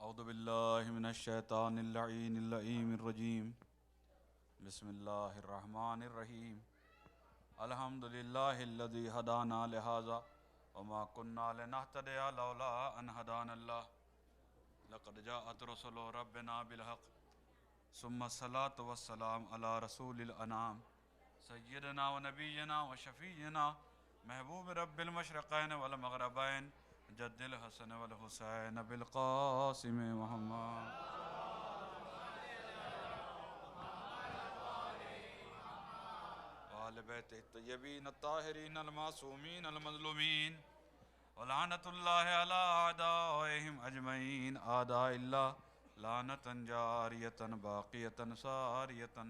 औज़ु बिल्लाहि मिनश शैतानिर लईनिर रजीम। बिस्मिल्लाहिर्रहमानिर रहीम। अल्हम्दुलिल्लाहिल्लज़ी हदाना लिहाज़ा वमा कुन्ना लिनहतदिया लौला अन हदानल्लाह। लक़द जाअत रुसुलु रब्बिना बिल हक़्क़ सुम्मा सलातु वस्सलाम अला रसूलिल अनाम सय्यिदना व नबिय्यिना व शफ़ीइना महबूब रब्बिल मशरिक़ैन वल मग़रिबैन जद्दिल हसन वल हुसैन बिल क़ासिम मुहम्मद। वाले बैतिही तय्यबीन अत्ताहिरीन अल मासूमीन अल मज़लूमीन व लानतुल्लाहि अला अअदाइहिम अजमईन। आदाइल्लाह लानतन जारियतन बाक़ियतन सारियतन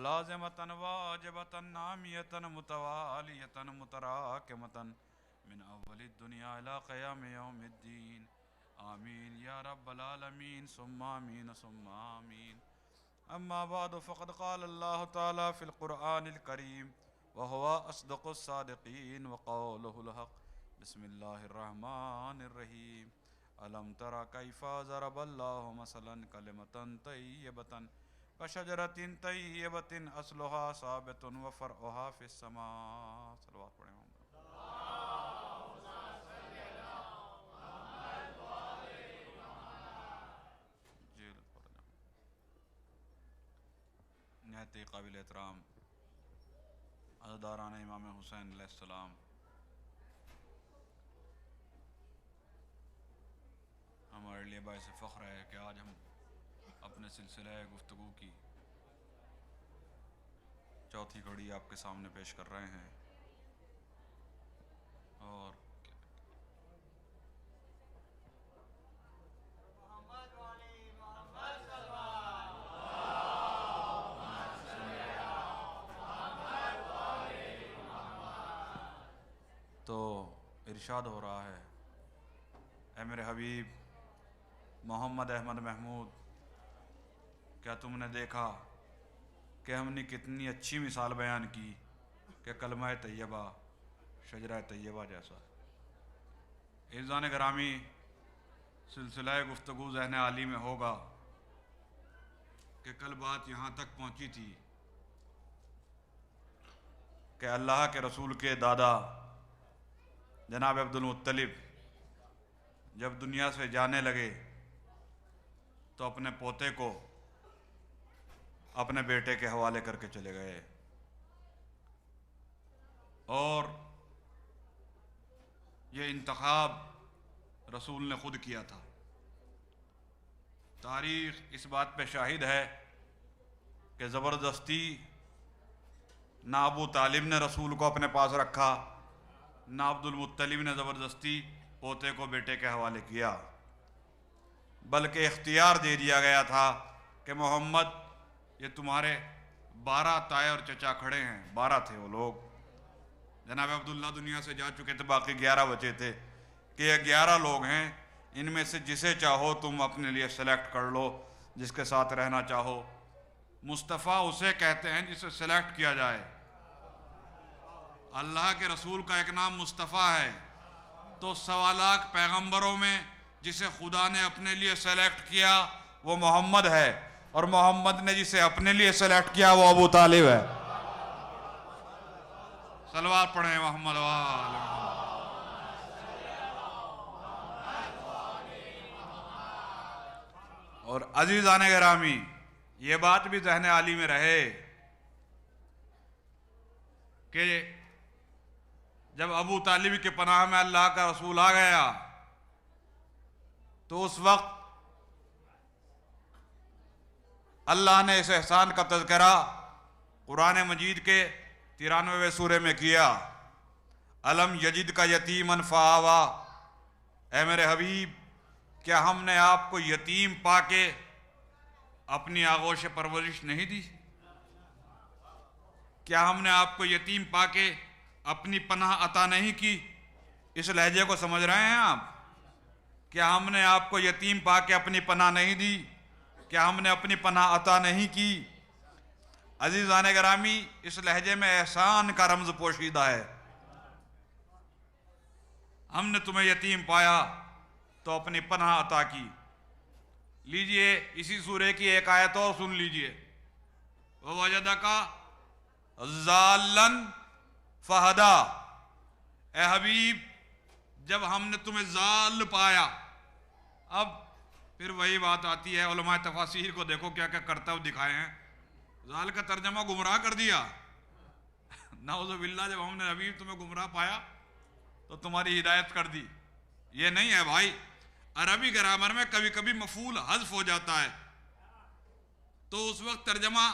लाज़िमतन वाजिबतन नामियतन मुतवालियतन मुतराकिमतन मिन अव्वलिद दुनिया इला क़याम यौमिद्दीन। आमीन या रब्बल आलमीन सुम्मा आमीन सुम्मा आमीन। अम्मा बादु फ़क़द क़ाल अल्लाहु तआला फ़िल क़ुरआनिल करीम व हुवा अस्दक़ुस सादिक़ीन व क़ौलुहुल हक़्क़। बिस्मिल्लाहिर रहमानिर रहीम। अलम तरा कैफ़ा ज़रबल्लाहु मसलन कलिमतन तय्यबतन कशजरतिन तय्यबतिन अस्लुहा साबितुन व फ़रउहा फ़िस समा। सल्लल्लाहु अलैहि वसल्लम। नहायत काबिल एहतराम अज़दारान इमाम हुसैन अलैहिस्सलाम, हमारे लिए बाइस फ़ख्र है कि आज हम अपने सिलसिला गुफ्तगू की चौथी कड़ी आपके सामने पेश कर रहे हैं। और तो इरशाद हो रहा है, ऐ मेरे हबीब मोहम्मद अहमद महमूद, क्या तुमने देखा कि हमने कितनी अच्छी मिसाल बयान की कि कलमा तैयबा शजरा तैयबा जैसा। इज़ान ग्रामी सिलसिला गुफ्तगू ज़हन आली में होगा कि कल बात यहाँ तक पहुँची थी कि अल्लाह के रसूल के दादा जनाब अब्दुल मुत्तलिब जब दुनिया से जाने लगे तो अपने पोते को अपने बेटे के हवाले करके चले गए और ये इंतखाब रसूल ने खुद किया था। तारीख़ इस बात पे शाहिद है कि ज़बरदस्ती ना अबू तालिब ने रसूल को अपने पास रखा, ना अब्दुल मुत्तलिब ने ज़बरदस्ती पोते को बेटे के हवाले किया, बल्कि इख्तियार दे दिया गया था कि मोहम्मद ये तुम्हारे 12 ताए और चचा खड़े हैं। 12 थे वो लोग। जनाब अब्दुल्ला दुनिया से जा चुके थे, बाकी 11 बचे थे कि ये 11 लोग हैं, इनमें से जिसे चाहो तुम अपने लिए सेलेक्ट कर लो, जिसके साथ रहना चाहो। मुस्तफ़ा उसे कहते हैं जिसे सेलेक्ट किया जाए। अल्लाह के रसूल का एक नाम मुस्तफ़ा है, तो 1.25 लाख पैगंबरों में जिसे खुदा ने अपने लिए सेलेक्ट किया वो मोहम्मद है, और मोहम्मद ने जिसे अपने लिए सेलेक्ट किया वो अबू तालिब है। सलवात पढ़े मोहम्मद वाले। और अजीज़ान गिरामी, ये बात भी ज़हन आली में रहे कि जब अबू तालिब के पनाह में अल्लाह का रसूल आ गया तो उस वक्त अल्लाह ने इस एहसान का तज़किरा कुरान मजीद के 93वें सूरे में किया। अलम यजिद का यतीमन फ़आवा, ऐ मेरे हबीब क्या हमने आपको यतीम पाके अपनी आगोश परवरिश नहीं दी? क्या हमने आपको यतीम पाके अपनी पनाह अता नहीं की? इस लहजे को समझ रहे हैं आप? क्या हमने आपको यतीम पाके अपनी पनाह नहीं दी? क्या हमने अपनी पनाह अता नहीं की? अजीज़ान गिरामी, इस लहजे में एहसान का रमज़ पोशीदा है। हमने तुम्हें यतीम पाया तो अपनी पनाह अता की, लीजिए इसी सूरे की एक आयत और सुन लीजिए। वजदका ज़ालन फहदा, ए हबीब जब हमने तुम्हें जाल पाया। अब फिर वही बात आती है, उलमा तफासीर को देखो क्या क्या करता हुआ दिखाए हैं। जाल का तर्जमा गुमराह कर दिया। नाउज़ुबिल्लाह, जब हमने हबीब तुम्हें गुमराह पाया तो तुम्हारी हिदायत कर दी। ये नहीं है भाई, अरबी ग्रामर में कभी कभी मफूल हज़्फ़ हो जाता है, तो उस वक्त तर्जमा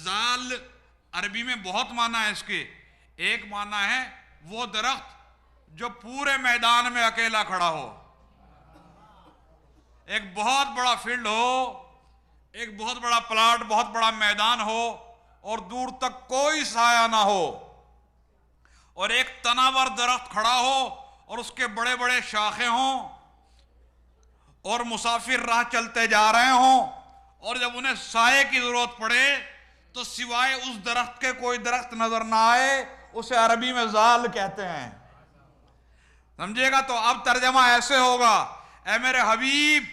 जाल अरबी में बहुत माना है इसके। एक माना है वो दरख्त जो पूरे मैदान में अकेला खड़ा हो, एक बहुत बड़ा फील्ड हो, एक बहुत बड़ा प्लाट, बहुत बड़ा मैदान हो और दूर तक कोई साया ना हो, और एक तनावर दरख्त खड़ा हो और उसके बड़े बड़े शाखें हों और मुसाफिर राह चलते जा रहे हों, और जब उन्हें साये की जरूरत पड़े तो सिवाय उस दरख्त के कोई दरख्त नजर ना आए, उसे अरबी में जाल कहते हैं। समझिएगा? तो अब तर्जमा ऐसे होगा, ऐ मेरे हबीब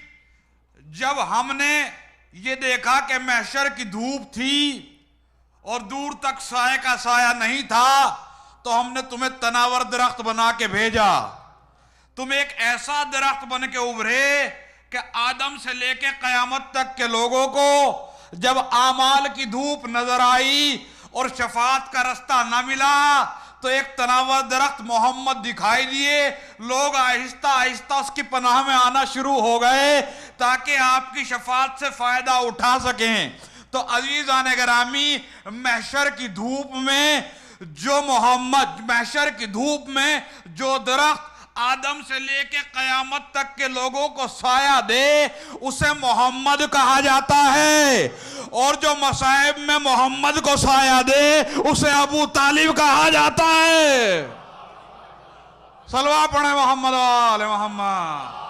जब हमने ये देखा कि महशर की धूप थी और दूर तक साये का साया नहीं था, तो हमने तुम्हें तनावर दरख्त बना के भेजा। तुम एक ऐसा दरख्त बन के उभरे कि आदम से लेके कयामत तक के लोगों को जब आमाल की धूप नजर आई और शफात का रास्ता ना मिला तो एक तनावर दरख्त मोहम्मद दिखाई दिए। लोग आहिस्ता आहिस्ता उसकी पनाह में आना शुरू हो गए ताकि आपकी शफात से फायदा उठा सकें। तो अजीज़ान गिरामी, महशर की धूप में जो मोहम्मद, महशर की धूप में जो दरख्त आदम से लेके कयामत तक के लोगों को साया दे, उसे मोहम्मद कहा जाता है, और जो मसाइब में मोहम्मद को साया दे उसे अबू तालिब कहा जाता है। सलवा पढ़े मोहम्मद वाले मोहम्मद।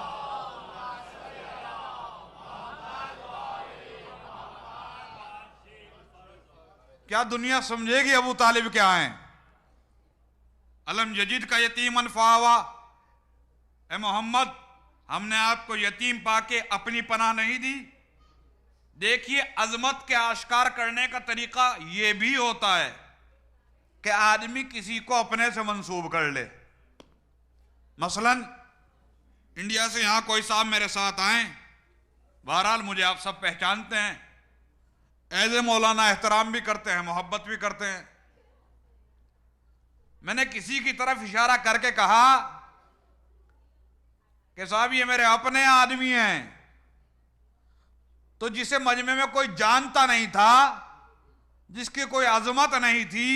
क्या दुनिया समझेगी अबू तालिब क्या है? अलम यजीद का यतीमन फावा, ए मोहम्मद हमने आपको यतीम पाके अपनी पनाह नहीं दी। देखिए, अजमत के आश्कार करने का तरीका यह भी होता है कि आदमी किसी को अपने से मंसूब कर ले। मसलन इंडिया से यहां कोई साहब मेरे साथ आए, बहरहाल मुझे आप सब पहचानते हैं, एज ए मौलाना एहतराम भी करते हैं, मोहब्बत भी करते हैं। मैंने किसी की तरफ इशारा करके कहा कि साहब ये मेरे अपने आदमी हैं, तो जिसे मजमे में कोई जानता नहीं था, जिसकी कोई अजमत नहीं थी,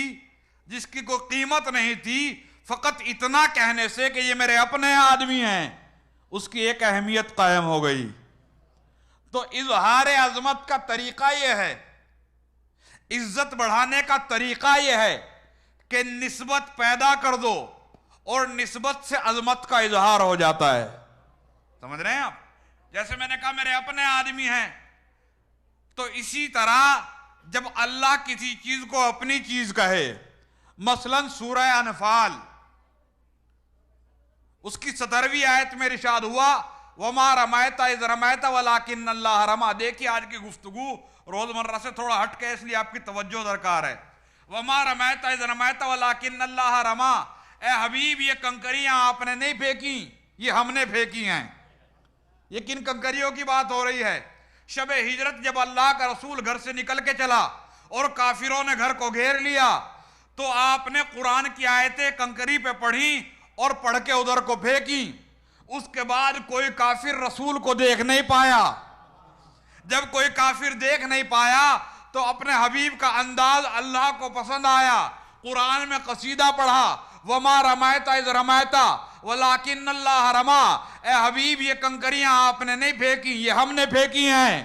जिसकी कोई कीमत नहीं थी, फकत इतना कहने से कि ये मेरे अपने आदमी हैं, उसकी एक अहमियत कायम हो गई। तो इजहार अजमत का तरीका यह है, इज्जत बढ़ाने का तरीका यह है कि निस्बत पैदा कर दो और निस्बत से अजमत का इजहार हो जाता है। समझ रहे हैं आप? जैसे मैंने कहा मेरे अपने आदमी हैं, तो इसी तरह जब अल्लाह किसी चीज को अपनी चीज कहे, मसलन सूरह अनफाल उसकी 17वीं आयत में इरशाद हुआ, वमा रमायता इज़ रमायता वलाकिन अल्लाह रमा। देखिए आज की गुफ्तगू रोजमर्रा से थोड़ा हट के, इसलिए आपकी तवज्जो दरकार है। वमा रमायता इज़ रमायता वलाकिन अल्लाह रमा, ए हबीब ये कंकरियां आपने नहीं फेंकी, ये हमने फेंकी हैं। ये किन कंकरियों की बात हो रही है? शब हिजरत जब अल्लाह का रसूल घर से निकल के चला और काफिरों ने घर को घेर लिया, तो आपने कुरान की आयतें कंकरी पे पढ़ी और पढ़ के उधर को फेंकी। उसके बाद कोई काफिर रसूल को देख नहीं पाया। जब कोई काफिर देख नहीं पाया तो अपने हबीब का अंदाज अल्लाह को पसंद आया, कुरान में कसीदा पढ़ा, वमा रमायता इज़ रमायता वलाकिन अल्लाह रमा। ए हबीब ये कंकरियां आपने नहीं फेंकी, ये हमने फेंकी हैं,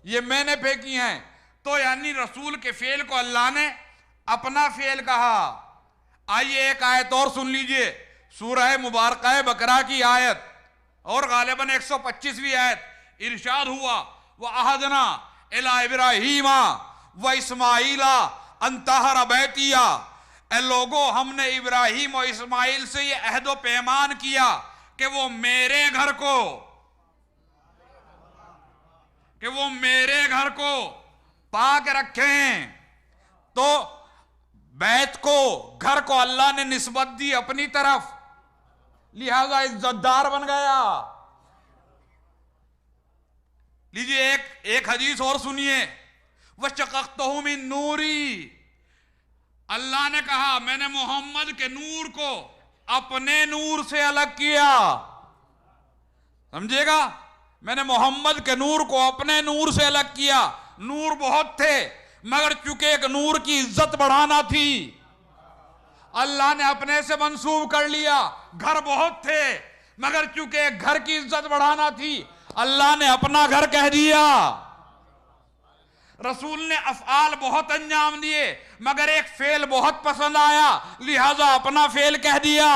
ये मैंने फेंकी हैं। तो यानी रसूल के फेल को अल्लाह ने अपना फेल कहा। आइए एक आयत और सुन लीजिए, सूरह मुबारका बकरा की आयत और गालिबन 125वीं आयत। इरशाद हुआ, व अहदना इला इब्राहीमा व इस्माइला अंतहर बैतिया। ए लोगों, हमने इब्राहिम और इस्माइल से ये अहदो पैमान किया कि वो मेरे घर को कि वो मेरे घर को पाक रखें, तो बैत को, घर को अल्लाह ने निस्बत दी अपनी तरफ, लिहाजा इज्जतदार बन गया। लीजिए एक हदीस और सुनिए। वशक़क़्तहु मिन नूरी, अल्लाह ने कहा मैंने मोहम्मद के नूर को अपने नूर से अलग किया। समझिएगा, मैंने मोहम्मद के नूर को अपने नूर से अलग किया। नूर बहुत थे, मगर चूंकि एक नूर की इज्जत बढ़ाना थी, अल्लाह ने अपने से मंसूब कर लिया। घर बहुत थे, मगर चूंकि एक घर की इज्जत बढ़ाना थी, अल्लाह ने अपना घर कह दिया। रसूल ने अफ़आल बहुत अंजाम दिए, मगर एक फेल बहुत पसंद आया, लिहाजा अपना फेल कह दिया।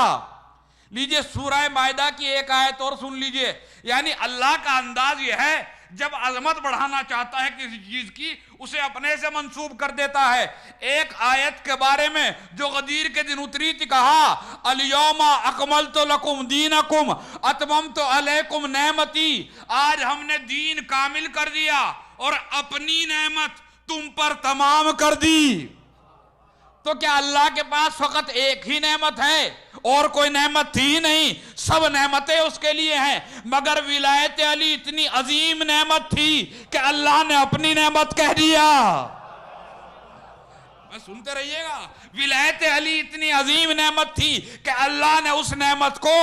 लीजिए सूरह मायदा की एक आयत और सुन लीजिए। यानी अल्लाह का अंदाज यह है, जब अजमत बढ़ाना चाहता है किसी चीज की, उसे अपने से मंसूब कर देता है। एक आयत के बारे में जो गदीर के दिन उतरी थी, कहा अल-यौमा अकमलतु लकुम दीनकुम अतममतु अलैकुम नेमती, आज हमने दीन कामिल कर दिया और अपनी नेमत तुम पर तमाम कर दी। तो क्या अल्लाह के पास फकत एक ही नेमत है और कोई नेमत थी ही नहीं? सब नेमतें उसके लिए हैं, मगर विलायत अली इतनी अजीम नेमत थी कि अल्लाह ने अपनी नेमत कह दिया। मैं सुनते रहिएगा, विलायत अली इतनी अजीम नेमत थी कि अल्लाह ने उस नेमत को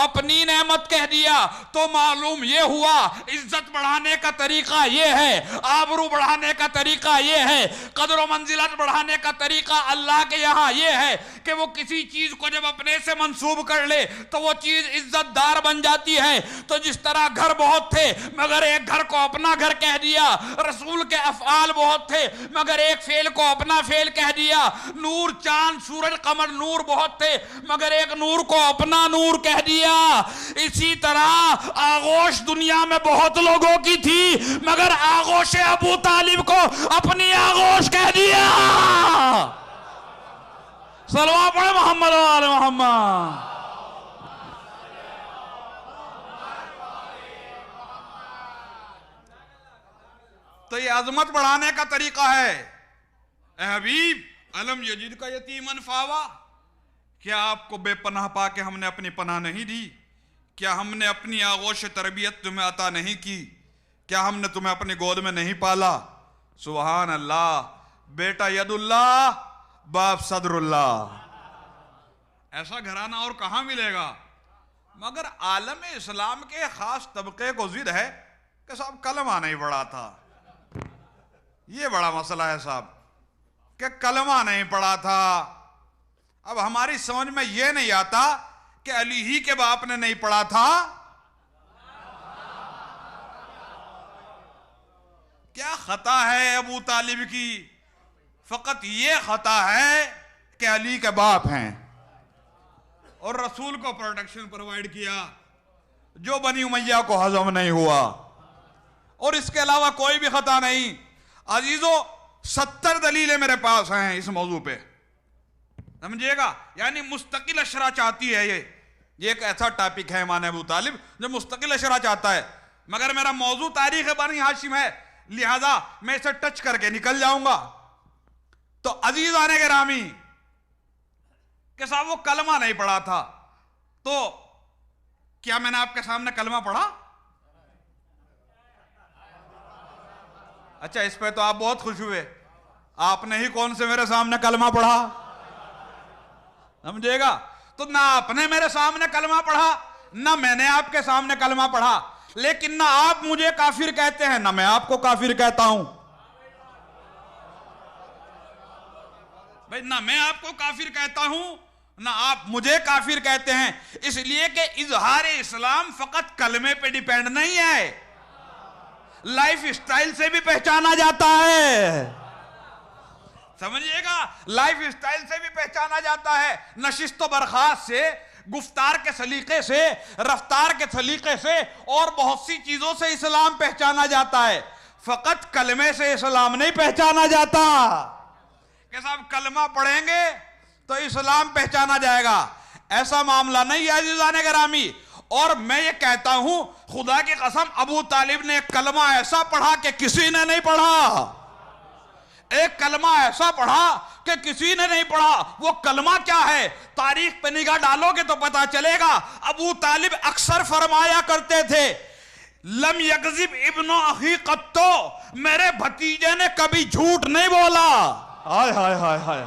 अपनी नेमत कह दिया। तो मालूम ये हुआ, इज्जत बढ़ाने का तरीका ये है, आबरू बढ़ाने का तरीका ये है, कदर व मंजिलत बढ़ाने का तरीका अल्लाह के यहाँ ये है कि वो किसी चीज को जब अपने से मंसूब कर ले तो वो चीज इज्जतदार बन जाती है। तो जिस तरह घर बहुत थे, मगर एक घर को अपना घर कह दिया। रसूल के अफ़आल बहुत थे, मगर एक फेल को अपना फेल कह दिया। नूर, चांद, सूरज, कमर, नूर बहुत थे, मगर एक नूर को अपना नूर कह दिया। इसी तरह आगोश दुनिया में बहुत लोगों की थी, मगर आगोश अबू तालिब को अपनी आगोश कह दिया। सलवा पढ़े मोहम्मद वाले मोहम्मद। तो ये अजमत बढ़ाने का तरीका है। ए हबीब, अलम यजिद का यतीमन फावा, क्या आपको बेपनाह पाके हमने अपनी पनाह नहीं दी? क्या हमने अपनी आगोश तरबियत तुम्हें अता नहीं की? क्या हमने तुम्हें अपनी गोद में नहीं पाला? सुभान अल्लाह, बेटा यदुल्लाह, बाप सदरुल्लाह। ऐसा घराना और कहां मिलेगा? मगर आलम इस्लाम के खास तबके को जिद है कि साहब कलमा नहीं पढ़ा था। ये बड़ा मसला है साहब कि कलमा नहीं पढ़ा था। अब हमारी समझ में यह नहीं आता कि अली ही के बाप ने नहीं पढ़ा था। क्या खता है अबू तालिब की? फकत ये खता है कि अली के बाप हैं और रसूल को प्रोटेक्शन प्रोवाइड किया, जो बनी उमैया को हजम नहीं हुआ, और इसके अलावा कोई भी खता नहीं। अजीजों, 70 दलीलें मेरे पास हैं इस मौजू पे, समझिएगा। यानी मुस्तकिल अशरा चाहती है ये एक ऐसा टॉपिक है इमाम अबू तालिब जो मुस्तकिल अशरा चाहता है, मगर मेरा मौजू तारीख बनी हाशिम है, लिहाजा मैं इसे टच करके निकल जाऊंगा। तो अजीज आने के रामी के साहब वो कलमा नहीं पढ़ा था, तो क्या मैंने आपके सामने कलमा पढ़ा? अच्छा, इस पे तो आप बहुत खुश हुए। आपने ही कौन से मेरे सामने कलमा पढ़ा, समझिएगा। तो ना आपने मेरे सामने कलमा पढ़ा, ना मैंने आपके सामने कलमा पढ़ा, लेकिन ना आप मुझे काफिर कहते हैं, ना मैं आपको काफिर कहता हूं। भाई, ना मैं आपको काफिर कहता हूं, ना आप मुझे काफिर कहते हैं, इसलिए कि इजहार इस्लाम फकत कलमे पे डिपेंड नहीं है, लाइफ स्टाइल से भी पहचाना जाता है, समझिएगा। लाइफ स्टाइल से भी पहचाना जाता है, नशिस्त व बर्खास्त से, गुफ्तार के सलीके से, रफ्तार के सलीके से, और बहुत सी चीजों से इस्लाम पहचाना जाता है। फकत कलमे से इस्लाम नहीं पहचाना जाता कि साहब कलमा पढ़ेंगे तो इस्लाम पहचाना जाएगा, ऐसा मामला नहीं है अज़ीज़ान गिरामी। और मैं ये कहता हूं खुदा की कसम, अबू तालिब ने एक कलमा ऐसा पढ़ा कि किसी ने नहीं पढ़ा। एक कलमा ऐसा पढ़ा कि किसी ने नहीं पढ़ा। वो कलमा क्या है? तारीख पे निगाह डालोगे तो पता चलेगा। अबू तालिब अक्सर फरमाया करते थे, लम यकज़िब इब्नो अखी कत्तो, मेरे भतीजे ने कभी झूठ नहीं बोला। हाय हाय हाय हाय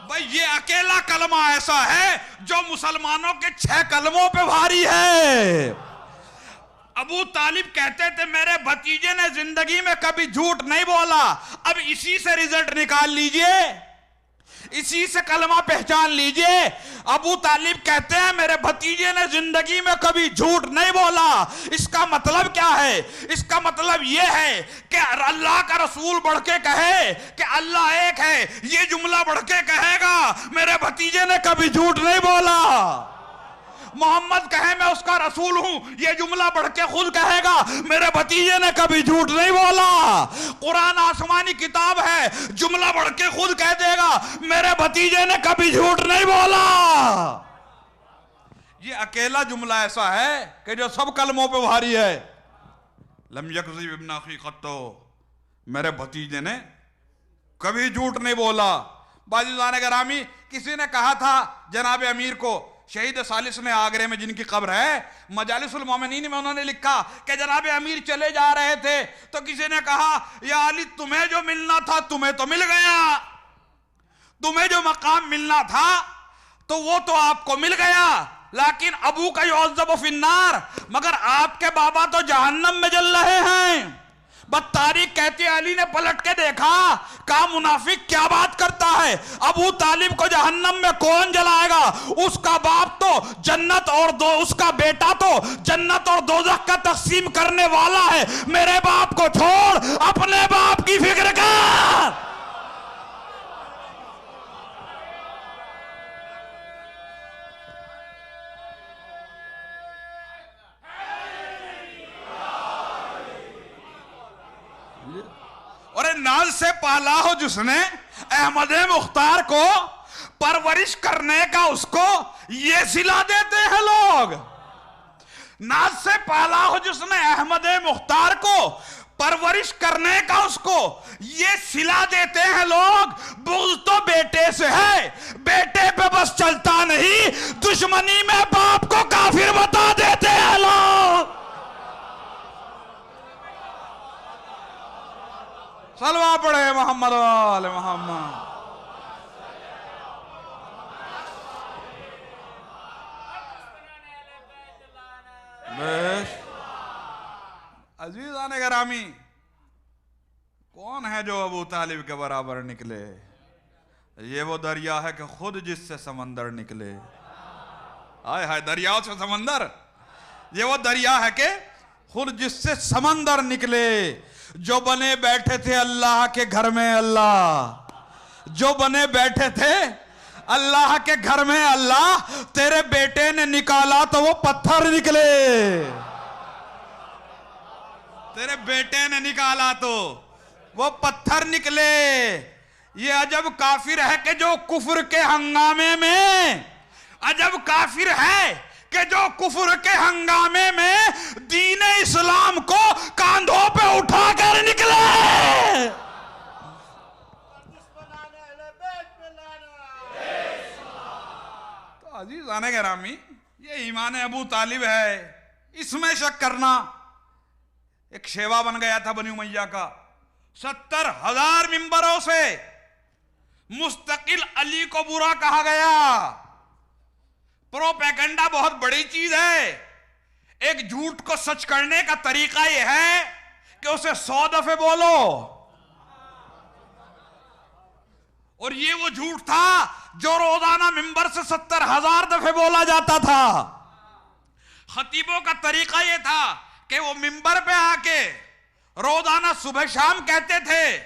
भाई, ये अकेला कलमा ऐसा है जो मुसलमानों के 6 कलमों पे भारी है। अबू तालिब कहते थे मेरे भतीजे ने जिंदगी में कभी झूठ नहीं बोला। अब इसी से रिजल्ट निकाल लीजिए, इसी से कलमा पहचान लीजिए। अबू तालिब कहते हैं मेरे भतीजे ने जिंदगी में कभी झूठ नहीं बोला। इसका मतलब क्या है? इसका मतलब यह है कि अल्लाह का रसूल बढ़ के कहे कि अल्लाह एक है, ये जुमला बढ़ के कहेगा मेरे भतीजे ने कभी झूठ नहीं बोला। मोहम्मद कहे मैं उसका रसूल हूं, ये जुमला बढ़ के खुद कहेगा मेरे भतीजे ने कभी झूठ नहीं बोला। कुरान आसमानी किताब है, जुमला बढ़ के खुद कह देगा मेरे भतीजे ने कभी झूठ नहीं बोला। ये अकेला जुमला ऐसा है कि जो सब कलमों पे भारी है। लम यकज़िब इब्न अखी कत्तो, मेरे भतीजे ने कभी झूठ नहीं बोला। बाज़ीज़ान गिरामी, किसी ने कहा था जनाब अमीर को, शहीद सालिस ने आगरे में जिनकी कब्र है, मजालिसुल मोमिनीन में उन्होंने लिखा कि जनाब अमीर चले जा रहे थे तो किसी ने कहा या अली तुम्हें जो मिलना था तुम्हें तो मिल गया, तुम्हें जो मकाम मिलना था तो वो तो आपको मिल गया, लेकिन अबू का युअज़्ज़बु फिन्नार, मगर आपके बाबा तो जहन्नम में जल रहे हैं। तारीख कहती है अली ने पलट के देखा, कहा मुनाफिक क्या बात करता है, अबू तालिब को जहन्नम में कौन जलाएगा? उसका बाप तो जन्नत और उसका बेटा तो जन्नत और दोज़ख का तकसीम करने वाला है। मेरे बाप को छोड़, अपने बाप की फिक्र कर। और नाज से पाला हो जिसने अहमद मुख्तार को, परवरिश करने का उसको ये सिला देते हैं लोग। नाज से पाला हो जिसने अहमद मुख्तार को, परवरिश करने का उसको ये सिला देते हैं लोग। बुग़्ज़ तो बेटे से है, बेटे पे बस चलता नहीं, दुश्मनी में बाप को काफिर बता देते हैं लोग। सलवा पढ़े मोहम्मद वाले मोहम्मद। अज़ीज़ान गिरामी, कौन है जो अबू तालिब के बराबर निकले? ये वो दरिया है कि खुद जिससे समंदर निकले। हाय हाय, दरियाओं से समंदर, ये वो दरिया है कि खुद जिससे समंदर निकले। जो बने बैठे थे अल्लाह के घर में अल्लाह, जो बने बैठे थे अल्लाह के घर में अल्लाह, तेरे बेटे ने निकाला तो वो पत्थर निकले। तेरे बेटे ने निकाला तो वो पत्थर निकले। ये अजब काफिर है कि जो कुफ्र के हंगामे में, अजब काफिर है कि जो कुफ्र के हंगामे में दीन इस्लाम को कांधों पे उठाकर निकले। तो अज़ीज़ान गिरामी, ये ईमान अबू तालिब है, इसमें शक करना। एक शेवा बन गया था बनी उमैया का, 70,000 मिंबरों से मुस्तकिल अली को बुरा कहा गया। प्रोपेगेंडा बहुत बड़ी चीज है। एक झूठ को सच करने का तरीका यह है कि उसे 100 दफे बोलो। और ये वो झूठ था जो रोजाना मिंबर से 70,000 दफे बोला जाता था। खतीबों का तरीका यह था कि वो मिंबर पे आके रोजाना सुबह शाम कहते थे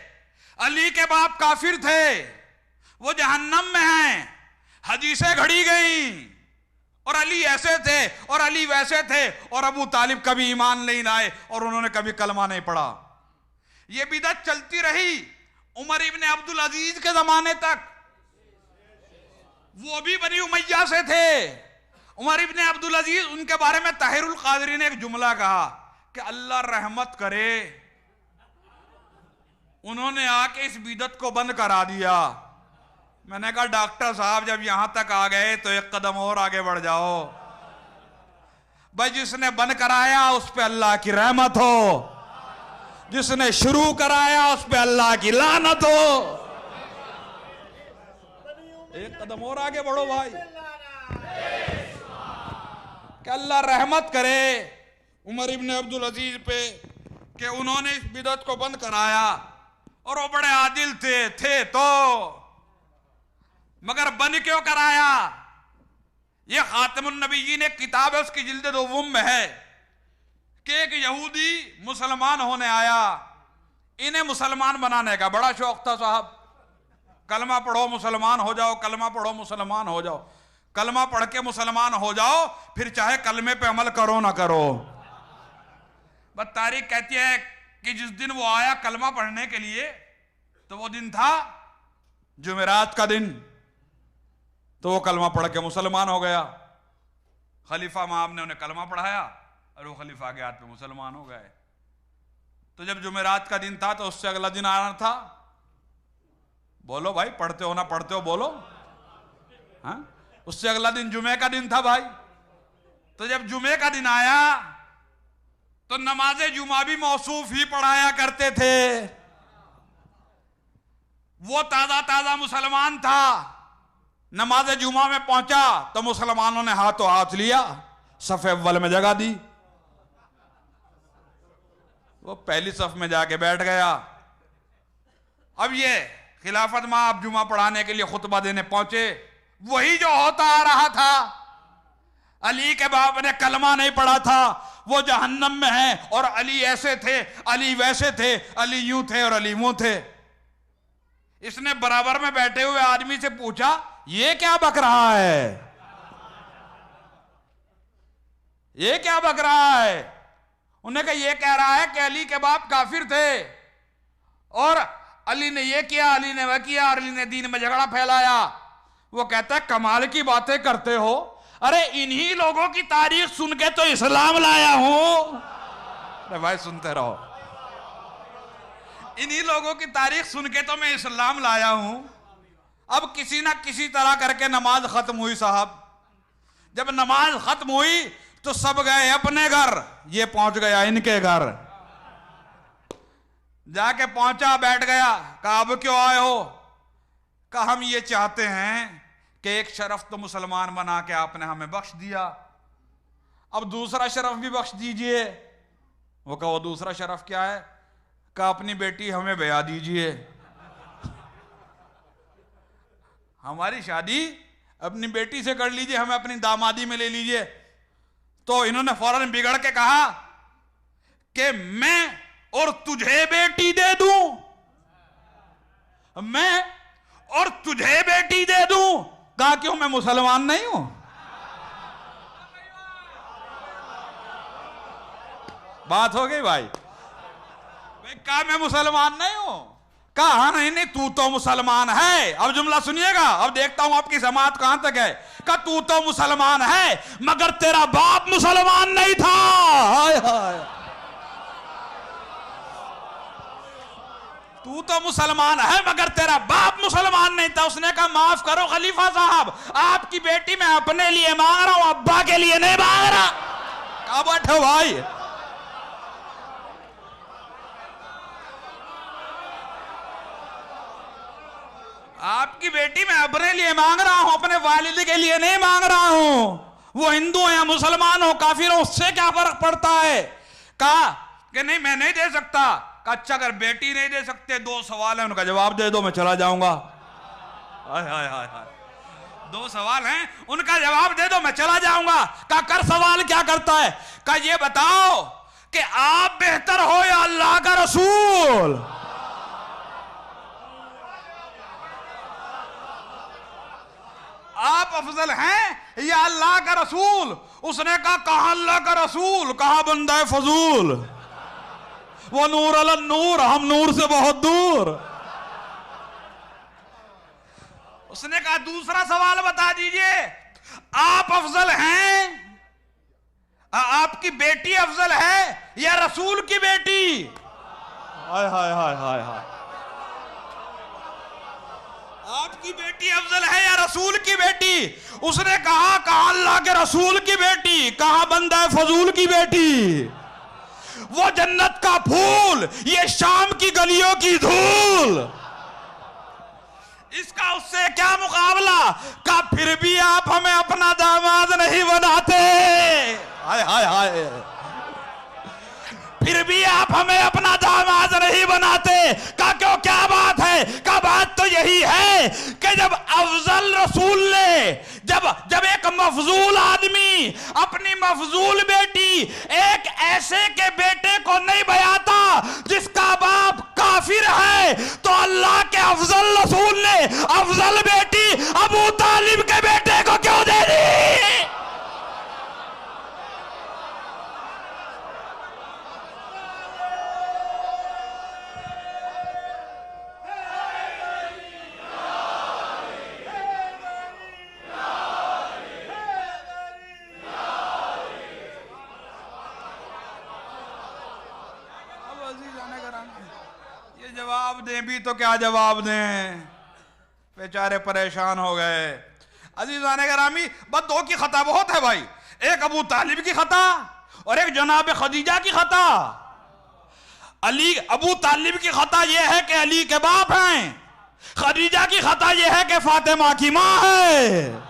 अली के बाप काफिर थे, वो जहन्नम में हैं, हदीसें घड़ी गई, और अली ऐसे थे और अली वैसे थे, और अबू तालिब कभी ईमान नहीं लाए और उन्होंने कभी कलमा नहीं पढ़ा। ये बिदअत चलती रही उमर इब्ने अब्दुल अजीज के जमाने तक। वो भी बनी उमैया से थे, उमर इब्ने अब्दुल अजीज, उनके बारे में ताहिरुल कादरी ने एक जुमला कहा कि अल्लाह रहमत करे, उन्होंने आके इस बिदत को बंद करा दिया। मैंने कहा डॉक्टर साहब जब यहां तक आ गए तो एक कदम और आगे बढ़ जाओ भाई। जिसने बंद कराया उस पे अल्लाह की रहमत हो, जिसने शुरू कराया उस पे अल्लाह की लानत हो। एक कदम और आगे बढ़ो भाई, कि अल्लाह रहमत करे उमर इब्ने अब्दुल अजीज पे कि उन्होंने इस बिदत को बंद कराया। और वो बड़े आदिल थे तो, मगर बंद क्यों कराया? ये खातमुन नबीयीन एक किताब है, उसकी जिल्द दोम में है कि एक यहूदी मुसलमान होने आया। इन्हें मुसलमान बनाने का बड़ा शौक था साहब। कलमा पढ़ो मुसलमान हो जाओ, कलमा पढ़ो मुसलमान हो जाओ। कलमा पढ़ के मुसलमान हो जाओ, फिर चाहे कलमे पे अमल करो ना करो। बस तारीख कहती है कि जिस दिन वो आया कलमा पढ़ने के लिए, तो वो दिन था जुमेरात का दिन। तो वो कलमा पढ़ के मुसलमान हो गया। खलीफा माम ने उन्हें कलमा पढ़ाया और वो खलीफा के हाथ पे मुसलमान हो गए। तो जब जुमेरात का दिन था तो उससे अगला दिन आना था। बोलो भाई, पढ़ते हो ना पढ़ते हो, बोलो। हाँ, उससे अगला दिन जुमे का दिन था भाई। तो जब जुमे का दिन आया तो नमाज जुमा भी मौसूफ ही पढ़ाया करते थे। वो ताजा ताजा मुसलमान था, नमाज जुमा में पहुंचा तो मुसलमानों ने हाथों हाथ लिया, सफ़े अव्वल में जगह दी। वो पहली सफ में जाके बैठ गया। अब ये खिलाफत माब जुमा पढ़ाने के लिए खुतबा देने पहुंचे। वही जो होता आ रहा था, अली के बाप ने कलमा नहीं पढ़ा था, वो जहन्नम में है, और अली ऐसे थे, अली वैसे थे, अली यूं थे और अली यूं थे। इसने बराबर में बैठे हुए आदमी से पूछा, ये क्या बक रहा है? ये क्या बक रहा है? उन्हें कहा ये कह रहा है कि अली के बाप काफिर थे और अली ने ये किया, अली ने वह किया, और अली ने दीन में झगड़ा फैलाया। वो कहता है कमाल की बातें करते हो, अरे इन्हीं लोगों की तारीख सुन के तो इस्लाम लाया हूं। अरे भाई सुनते रहो, इन्हीं लोगों की तारीख सुन के तो मैं इस्लाम लाया हूं। अब किसी ना किसी तरह करके नमाज खत्म हुई साहब। जब नमाज खत्म हुई तो सब गए अपने घर, ये पहुंच गया इनके घर। जाके पहुंचा, बैठ गया। कहा अब क्यों आए हो? कहा हम ये चाहते हैं कि एक शरफ तो मुसलमान बना के आपने हमें बख्श दिया, अब दूसरा शरफ भी बख्श दीजिए। वो कहा वो दूसरा शरफ क्या है? कहा अपनी बेटी हमें ब्याह दीजिए, हमारी शादी अपनी बेटी से कर लीजिए, हमें अपनी दामादी में ले लीजिए। तो इन्होंने फौरन बिगड़ के कहा कि मैं और तुझे बेटी दे दूं, मैं और तुझे बेटी दे दूं। कहा क्यों, मैं मुसलमान नहीं हूं? बात हो गई भाई। कहा मैं मुसलमान नहीं हूं। कहा हाँ नहीं तू तो मुसलमान है। अब जुमला सुनिएगा, अब देखता हूं आपकी जमात कहां तक है। कहा तू तो मुसलमान है मगर तेरा बाप मुसलमान नहीं था। हाय हाय, तू तो मुसलमान है मगर तेरा बाप मुसलमान नहीं था। उसने कहा माफ करो खलीफा साहब, आपकी बेटी मैं अपने लिए मांग रहा हूं, अब्बा के लिए नहीं मांग रहा। क्या बैठो भाई, आपकी बेटी मैं अपने लिए मांग रहा हूं, अपने वालिद के लिए नहीं मांग रहा हूं। वो हिंदू हो या मुसलमान हो, काफिर हो, उससे क्या फर्क पड़ता है? कहा कि नहीं मैं नहीं दे सकता। कहा अच्छा अगर बेटी नहीं दे सकते, दो सवाल हैं, उनका जवाब दे दो, मैं चला जाऊंगा। हाय हाय हाय हाय, दो सवाल हैं, उनका जवाब दे दो, मैं चला जाऊंगा। कहा कर सवाल क्या करता है? कहा ये बताओ कि आप बेहतर हो या अल्लाह का रसूल? आप अफजल हैं या अल्लाह का रसूल? उसने कहा कहां अल्लाह का रसूल, कहां बंदा फजूल। वो नूर अल नूर, हम नूर से बहुत दूर। उसने कहा दूसरा सवाल बता दीजिए, आप अफजल हैं? आपकी बेटी अफजल है या रसूल की बेटी? हाय हाय हाय हाय हाय। आपकी बेटी अफजल है या रसूल की बेटी? उसने कहा अल्लाह के रसूल की बेटी, कहा बंदा फजूल की बेटी। वो जन्नत का फूल, ये शाम की गलियों की धूल। इसका उससे क्या मुकाबला? का फिर भी आप हमें अपना दामाद नहीं बनाते। हाय हाय हाय। फिर भी आप हमें अपना दामाद नहीं बनाते। का क्यों, क्या बात है? का बात तो यही है कि जब अफजल रसूल ने, जब एक मफजूल आदमी अपनी मफजूल बेटी एक ऐसे के बेटे को नहीं बयाता जिसका बाप काफिर है, तो अल्लाह के अफजल रसूल ने अफजल बेटी अबू तालिब के बेटे को क्यों दे दी? ये जवाब दें भी तो क्या जवाब दें, बेचारे परेशान हो गए। अजीज़ान गिरामी, बस दो की खता बहुत है भाई, एक अबू तालिब की खता और एक जनाब खदीजा की खता। अबू तालिब की खता यह है कि अली के बाप हैं, खदीजा की खता यह है कि फातिमा की मां है।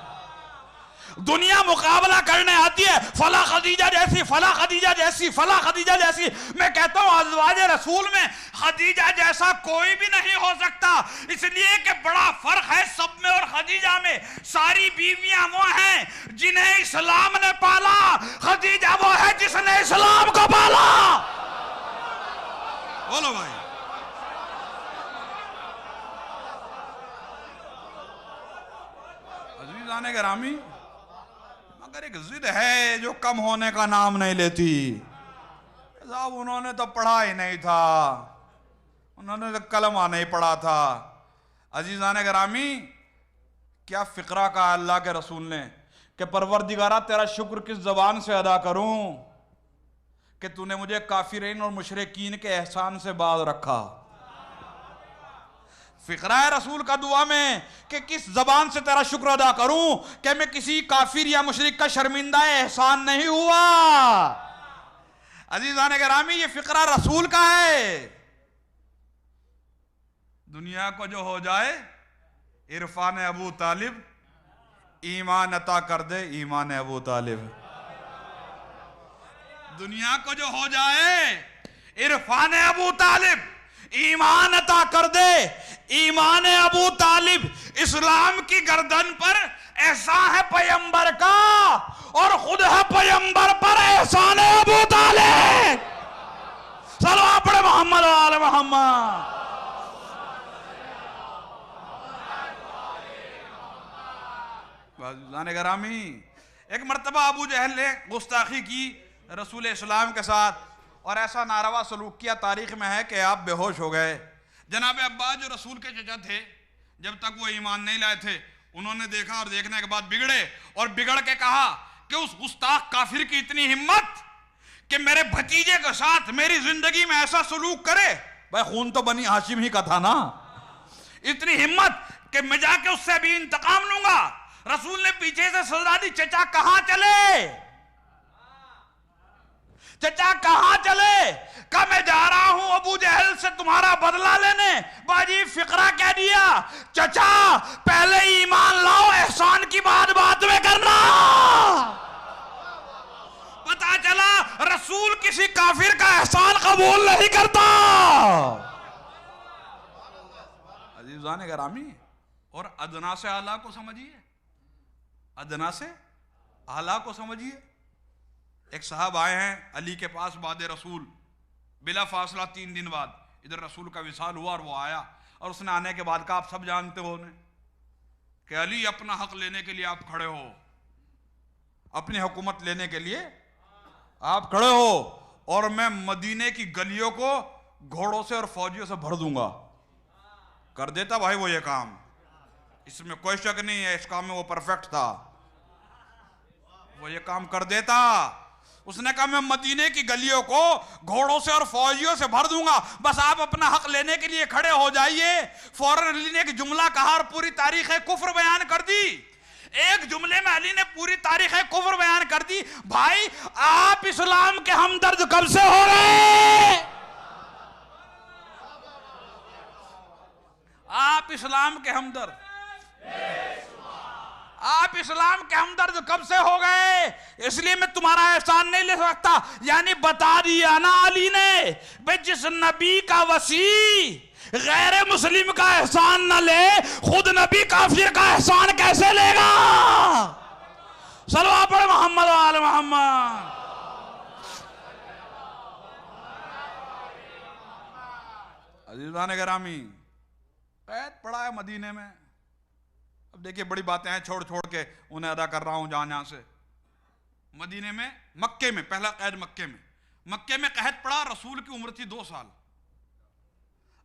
दुनिया मुकाबला करने आती है, फला खदीजा जैसी, फला खदीजा जैसी, फला खदीजा जैसी। मैं कहता हूं अज़वाज रसूल में खदीजा जैसा कोई भी नहीं हो सकता, इसलिए कि बड़ा फर्क है सब में और खदीजा में। सारी बीवियां वो हैं जिन्हें इस्लाम ने पाला, खदीजा वो है जिसने इस्लाम को पाला। बोलो भाई। अज़ीज़ान गिरामी, मगर एक जिद है जो कम होने का नाम नहीं लेती। साहब उन्होंने तो पढ़ा ही नहीं था, उन्होंने तो कलमा नहीं पढ़ा था। अजीज़ान गिरामी, क्या फिक्रा कहा अल्लाह के रसूल ने कि परवरदिगारा तेरा शुक्र किस जबान से अदा करूं कि तूने मुझे काफिरीन और मुशरिकीन के एहसान से बाज रखा। फिक्रा है रसूल का दुआ में कि किस जबान से तेरा शुक्र अदा करूं कि मैं किसी काफिर या मुशरिक का शर्मिंदा एहसान नहीं हुआ। अजीज़ान गिरामी, ये फिक्रा रसूल का है। दुनिया को जो हो जाए इरफान अबू तालिब, ईमान अता कर दे ईमान अबू तालिब। दुनिया को जो हो जाए इरफान अबू तालिब, ईमान अता कर दे ईमान अबू तालिब। इस्लाम की गर्दन पर एहसान है पैगंबर का और खुद है पैगंबर पर एहसान है अबू तालिब। सल्लल्लाहु अलैहि मोहम्मद आले मोहम्मद। जाने गिरामी, एक मर्तबा अबू जहल ने गुस्ताखी की रसूल इस्लाम के साथ और ऐसा नारवा सलूक किया, तारीख में है कि आप बेहोश हो गए। जनाब अब्बास जो रसूल के चचा थे, जब तक वो ईमान नहीं लाए थे, उन्होंने देखा और देखने के बाद बिगड़े और बिगड़ के कहा कि उस गुस्ताख काफिर की इतनी हिम्मत कि मेरे भतीजे के साथ मेरी जिंदगी में ऐसा सलूक करे। भाई खून तो बनी हाशिम ही का था ना, इतनी हिम्मत कि मैं जाके उससे भी इंतकाम लूंगा। रसूल ने पीछे से सजा दी, चचा कहां चले, चचा कहां चले? कहा मैं जा रहा हूं अबू जहल से तुम्हारा बदला लेने। बाजी फिक्रा क्या दिया, चचा पहले ईमान लाओ, एहसान की बात में करना। पता चला रसूल किसी काफिर का एहसान कबूल नहीं करता। अजीज़ान गिरामी, और अदना से आला को समझिए, अदना से आला को समझिए। एक साहब आए हैं अली के पास बाद रसूल, बिला फासला 3 दिन बाद इधर रसूल का विसाल हुआ और वो आया और उसने आने के बाद कहा, आप सब जानते हो कि अली अपना हक लेने के लिए आप खड़े हो, अपनी हुकूमत लेने के लिए आप खड़े हो और मैं मदीने की गलियों को घोड़ों से और फौजियों से भर दूंगा। कर देता भाई वो ये काम, इसमें कोई शक नहीं है, इस काम में वो परफेक्ट था। वो ये काम कर देता। उसने कहा मैं मदीने की गलियों को घोड़ों से और फौजियों से भर दूंगा, बस आप अपना हक लेने के लिए खड़े हो जाइए। फौरन अली ने एक जुमला कहा और पूरी तारीख कुफ्र बयान कर दी। एक जुमले में अली ने पूरी तारीख कुफ्र बयान कर दी। भाई आप इस्लाम के हमदर्द कब से हो गए? आप इस्लाम के हमदर्द, आप इस्लाम के हमदर्द कब से हो गए? इसलिए मैं तुम्हारा एहसान नहीं ले सकता। यानी बता दिया ना अली ने, भाई जिस नबी का वसी गैर मुस्लिम का एहसान न ले, खुद नबी काफिर का एहसान कैसे लेगा? सल्लल्लाहु अलैहि मोहम्मद वाले मोहम्मद। अजीज़ान गिरामी, कैद पड़ा है मदीने में। अब देखिए बड़ी बातें हैं, छोड़ छोड़ के उन्हें अदा कर रहा हूं जहां से। मदीने में, मक्के में, पहला कैद मक्के में कैद पड़ा। रसूल की उम्र थी 2 साल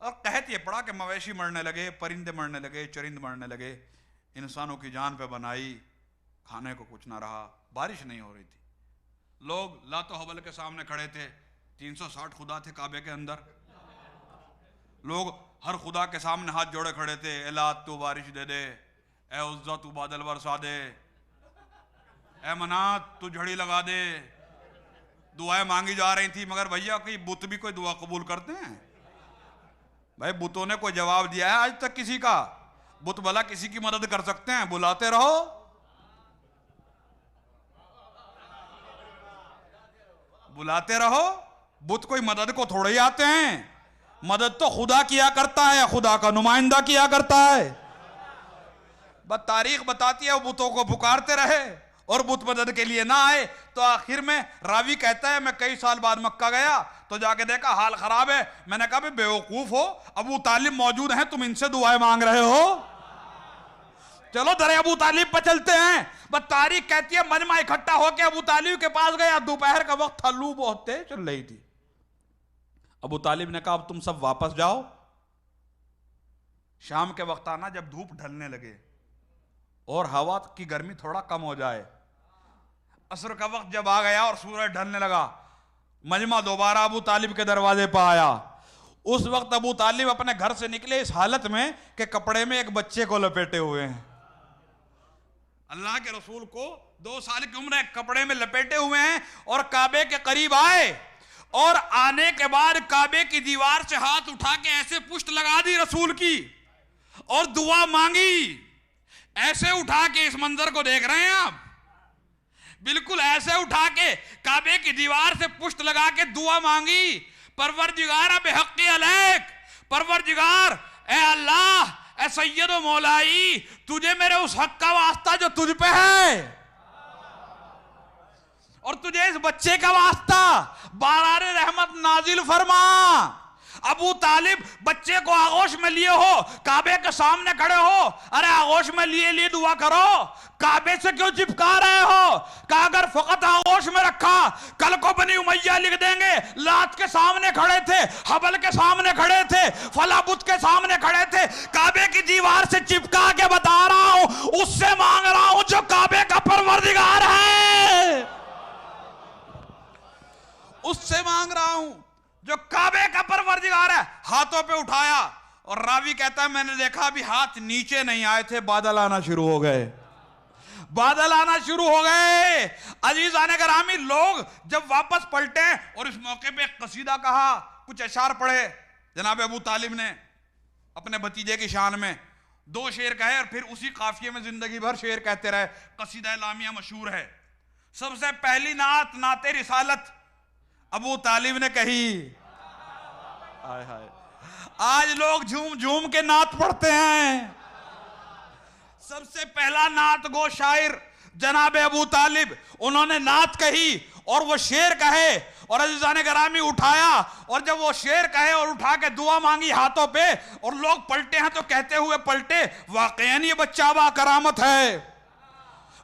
और कहत ये पड़ा कि मवेशी मरने लगे, परिंदे मरने लगे, चरिंद मरने लगे, इंसानों की जान पे बनाई, खाने को कुछ ना रहा, बारिश नहीं हो रही थी। लोग लातो हबल के सामने खड़े थे, 360 खुदा थे काबे के अंदर। लोग हर खुदा के सामने हाथ जोड़े खड़े थे, ए लात तू बारिश दे दे, ए उज़्ज़ा तू बादल बरसा दे, ए मनात तू झड़ी लगा दे। दुआएं मांगी जा रही थी, मगर भैया कोई बुत भी कोई दुआ कबूल करते हैं? भाई बुतों ने कोई जवाब दिया है आज तक किसी का? बुत भला किसी की मदद कर सकते हैं? बुलाते रहो, बुलाते रहो। बुत कोई मदद को थोड़े ही आते हैं। मदद तो खुदा किया करता है, खुदा का नुमाइंदा किया करता है। बस तारीख बताती है वो बुतों को पुकारते रहे और बुत मदद के लिए ना आए। तो आखिर में रावी कहता है मैं कई साल बाद मक्का गया तो जाके देखा हाल खराब है। मैंने कहा बेवकूफ हो, अबू तालिब मौजूद हैं, तुम इनसे दुआएं मांग रहे हो? चलो दरे अबू तालिब पर चलते हैं। बस तारीख कहती है मजमा इकट्ठा होकर अबू तालिब के पास गया। दोपहर का वक्त था, लू बहुत तेज चल रही थी। अबू तालिब ने कहा अब तुम सब वापस जाओ, शाम के वक्त आना जब धूप ढलने लगे और हवा की गर्मी थोड़ा कम हो जाए। असर का वक्त जब आ गया और सूरज ढलने लगा, मजमा दोबारा अबू तालिब के दरवाजे पर आया। उस वक्त अबू तालिब अपने घर से निकले इस हालत में कि कपड़े में एक बच्चे को लपेटे हुए हैं। अल्लाह के रसूल को 2 साल की उम्र है, कपड़े में लपेटे हुए हैं और काबे के करीब आए और आने के बाद काबे की दीवार से हाथ उठा के ऐसे पुष्ट लगा दी रसूल की और दुआ मांगी। ऐसे उठा के, इस मंजर को देख रहे हैं आप, बिल्कुल ऐसे उठा के काबे की दीवार से पुष्ट लगा के दुआ मांगी। परवरदिगार बेहक़्क़ि अलैक, परवरदिगार ए अल्लाह, ए सैयद व मौलाई, तुझे मेरे उस हक का वास्ता जो तुझ पे है और तुझे इस बच्चे का वास्ता, बारार रहमत नाजिल फरमा। अबू तालिब बच्चे को आगोश में लिए हो, काबे के सामने खड़े हो, अरे आगोश में लिए दुआ करो, काबे से क्यों चिपका रहे हो? कहा अगर फकत आगोश में रखा, कल को बनी उमैया लिख देंगे लात के सामने खड़े थे, हबल के सामने खड़े थे, फलाबुत के सामने खड़े थे। काबे की दीवार से चिपका के बता रहा हूं, उससे मांग रहा हूं जो काबे का परवरदिगार है, उससे मांग रहा हूं जो काबे का परवरदिगार है। हाथों पे उठाया और रावी कहता है मैंने देखा अभी हाथ नीचे नहीं आए थे, बादल आना शुरू हो गए, बादल आना शुरू हो गए। अजीज़ान गिरामी, लोग जब वापस पलटे और इस मौके पे कसीदा कहा, कुछ अशार पढ़े जनाब अबू तालिब ने अपने भतीजे की शान में, 2 शेर कहे और फिर उसी काफिये में जिंदगी भर शेर कहते रहे। कसीदा लामिया मशहूर है। सबसे पहली नात नाते रिसालत अबू तालिब ने कही। हाय हाय, आज लोग झूम झूम के नात पढ़ते हैं। सबसे पहला नात गो शायर जनाब अबू तालिब, उन्होंने नात कही और वो शेर कहे और अज़ीज़ान गिरामी उठाया और जब वो शेर कहे और उठा के दुआ मांगी हाथों पे और लोग पलटे हैं तो कहते हुए पलटे, वाकईन ये बच्चा बा करामत है,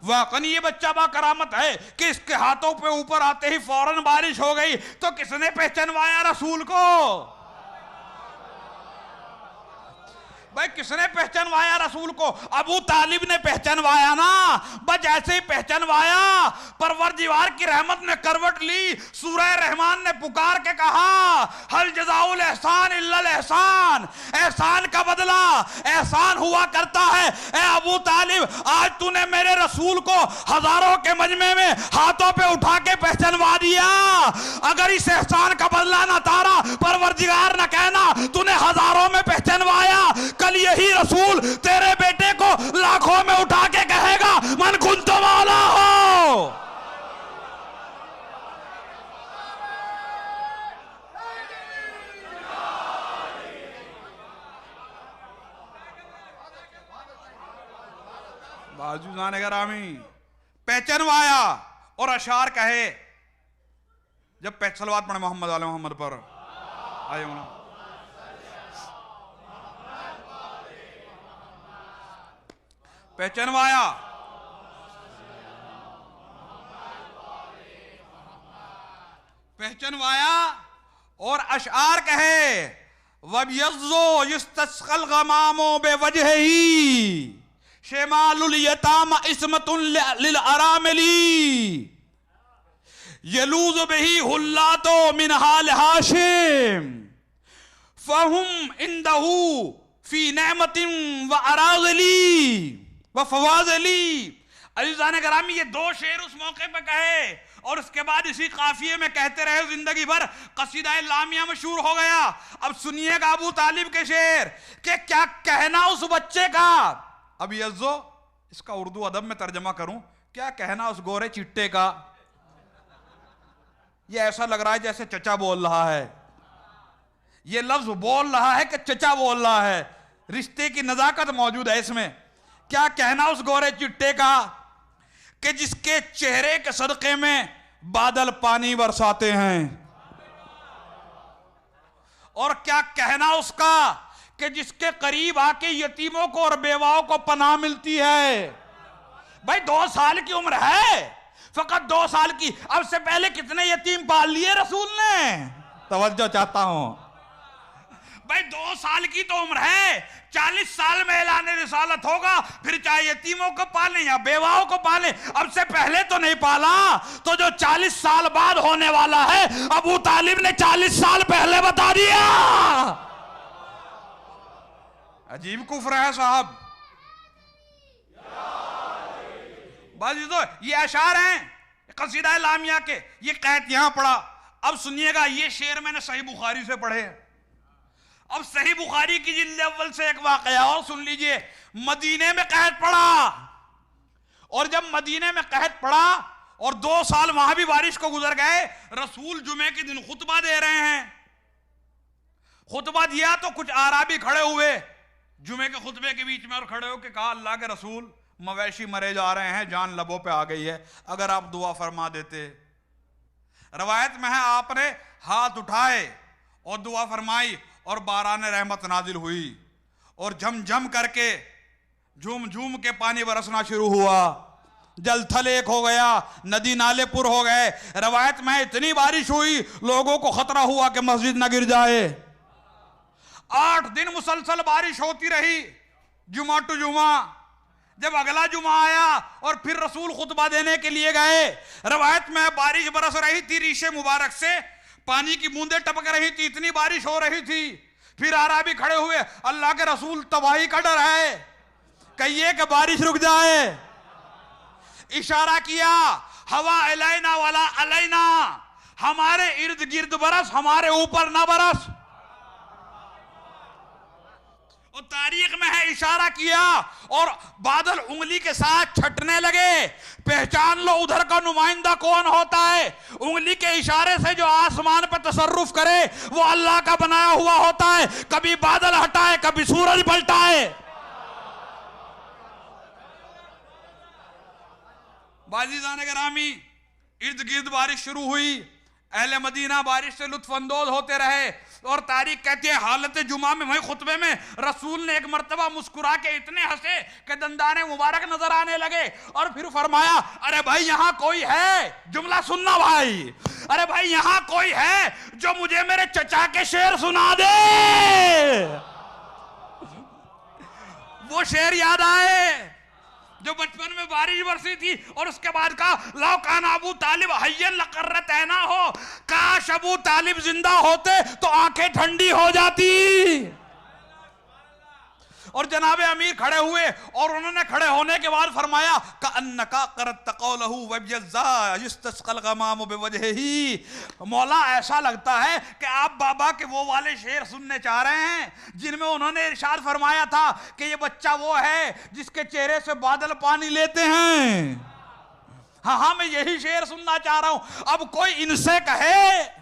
वाकई ये बच्चा बा करामत है कि इसके हाथों पे ऊपर आते ही फौरन बारिश हो गई। तो किसने पहचानवाया रसूल को? भाई किसने पहचानवाया रसूल को? अबू तालिब ने पहचानवाया ना। बस ऐसे ही पहचानवाया, परवरदिगार की रहमत ने करवट ली। सूरह रहमान ने पुकार के कहा, हल जज़ाउल एहसान इल्लल एहसान, एहसान का बदला एहसान हुआ करता है। ए अबू तालिब, आज तूने मेरे रसूल को हजारों के मजमे में हाथों पे उठा के पहचानवा दिया। अगर इस एहसान का बदला ना तारा, परवरदिगार ना कहना तूने हजारों में पहचानवाया, कल यही रसूल तेरे बेटे को लाखों में उठा के कहेगा, मन कुंतु मौला हो। बाजू जाने गरामी पहचानवाया और अशार कहे। जब सलवात पढ़े मोहम्मद वाले मोहम्मद पर आए होना, पहचानवाया, पहचानवाया और अशार कहे। वब्यज़्ज़ो युस्तस्क़ल ग़मामो बेवजहिही शेमालुल यताम इस्मतुन लिल अरामिली यलूज़ बिही हुल्लातो मिन हाल हाशिम फहुम इंदहू फी नेमतिन व अराज़ली व फवाज़ली। अज़ीज़ान गिरामी, ये दो शेर उस मौके पे कहे और उसके बाद इसी काफिये में कहते रहे जिंदगी भर। कसीदा लामिया मशहूर हो गया। अब सुनिएगा अबू तालिब के शेर कि क्या कहना उस बच्चे का। अब यज़्ज़ो, इसका उर्दू अदब में तर्जमा करूं, क्या कहना उस गोरे चिट्टे का। ये ऐसा लग रहा है जैसे चचा बोल रहा है, ये लफ्ज बोल रहा है कि चचा बोल रहा है। रिश्ते की नजाकत मौजूद है इसमें। क्या कहना उस गोरे चिट्टे का कि जिसके चेहरे के सदके में बादल पानी बरसाते हैं, और क्या कहना उसका कि जिसके करीब आके यतीमों को और बेवाओं को पनाह मिलती है। भाई 2 साल की उम्र है, फकत 2 साल की। अब से पहले कितने यतीम पाल लिए रसूल ने? तवज्जो चाहता हूं भाई। 2 साल की तो उम्र है, 40 साल में ऐलान रिसालत होगा, फिर चाहे यतीमों को पालें या बेवाओं को पालें। अब से पहले तो नहीं पाला, तो जो 40 साल बाद होने वाला है, अबू तालिब ने 40 साल पहले बता दिया। अजीब कुफ्र है साहब। बाजी तो ये अशार हैं कसीदा लामिया के, ये कहत यहां पढ़ा। अब सुनिएगा, ये शेर मैंने सही बुखारी से पढ़े। अब सही बुखारी की जिल्द अव्वल से एक वाकया और सुन लीजिए। मदीने में कहत पड़ा, और जब मदीने में कहत पड़ा और 2 साल वहां भी बारिश को गुजर गए, रसूल जुमे के दिन खुतबा दे रहे हैं। खुतबा दिया तो कुछ आराबी खड़े हुए जुमे के खुतबे के बीच में और खड़े होकर कहा, अल्लाह के रसूल, मवेशी मरे जा रहे हैं, जान लबों पे आ गई है, अगर आप दुआ फरमा देते। रवायत में है आपने हाथ उठाए और दुआ फरमाई और बारान रहमत नाजिल हुई और झम करके झूम झूम के पानी बरसना शुरू हुआ। जल थल एक हो गया, नदी नाले पुर हो गए। रवायत में इतनी बारिश हुई लोगों को खतरा हुआ कि मस्जिद न गिर जाए। 8 दिन मुसलसल बारिश होती रही, जुमा टू जुमा। जब अगला जुमा आया और फिर रसूल खुतबा देने के लिए गए, रवायत में बारिश बरस रही थी, रीशे मुबारक से पानी की बूंदें टपक रही थी, इतनी बारिश हो रही थी। फिर आराबी खड़े हुए, अल्लाह के रसूल, तबाही का डर है, कहिए कि बारिश रुक जाए। इशारा किया, हवा अलैना वाला अलैना, हमारे इर्द गिर्द बरस, हमारे ऊपर ना बरस। और तारीख में है इशारा किया और बादल उंगली के साथ छटने लगे। पहचान लो उधर का नुमाइंदा कौन होता है। उंगली के इशारे से जो आसमान पर तसर्रुफ करे वो अल्लाह का बनाया हुआ होता है। कभी बादल हटाए, कभी सूरज पलटाए। बाजीज़ान गिरामी, इर्द गिर्द बारिश शुरू हुई। अहले मदीना बारिश से लुत्फ अंदोज होते रहे। और तारीख कहती है, हालत जुमा में वही खुतबे में रसूल ने एक मर्तबा मुस्कुरा के इतने हंसे कि दंदाने मुबारक नजर आने लगे। और फिर फरमाया, अरे भाई यहां कोई है, जुमला सुनना भाई, अरे भाई यहां कोई है जो मुझे मेरे चचा के शेर सुना दे। वो शेर याद आए जो बचपन में बारिश बरसी थी और उसके बाद कहा लौ कान अबू तालिब हय्यन लकर्रत ऐना हो, काश अबू तालिब जिंदा होते तो आंखें ठंडी हो जाती। और जनाबे अमीर खड़े हुए और उन्होंने खड़े होने के बाद फरमाया कअन्नका करत तक़ौलहु वयज़ा यस्तस्क़ल गमाम बिवजहिही, मौला ऐसा लगता है कि आप बाबा के वो वाले शेर सुनने चाह रहे हैं जिनमें उन्होंने इरशाद फरमाया था कि ये बच्चा वो है जिसके चेहरे से बादल पानी लेते हैं। हाँ हाँ, मैं यही शेर सुनना चाह रहा हूं। अब कोई इनसे कहे,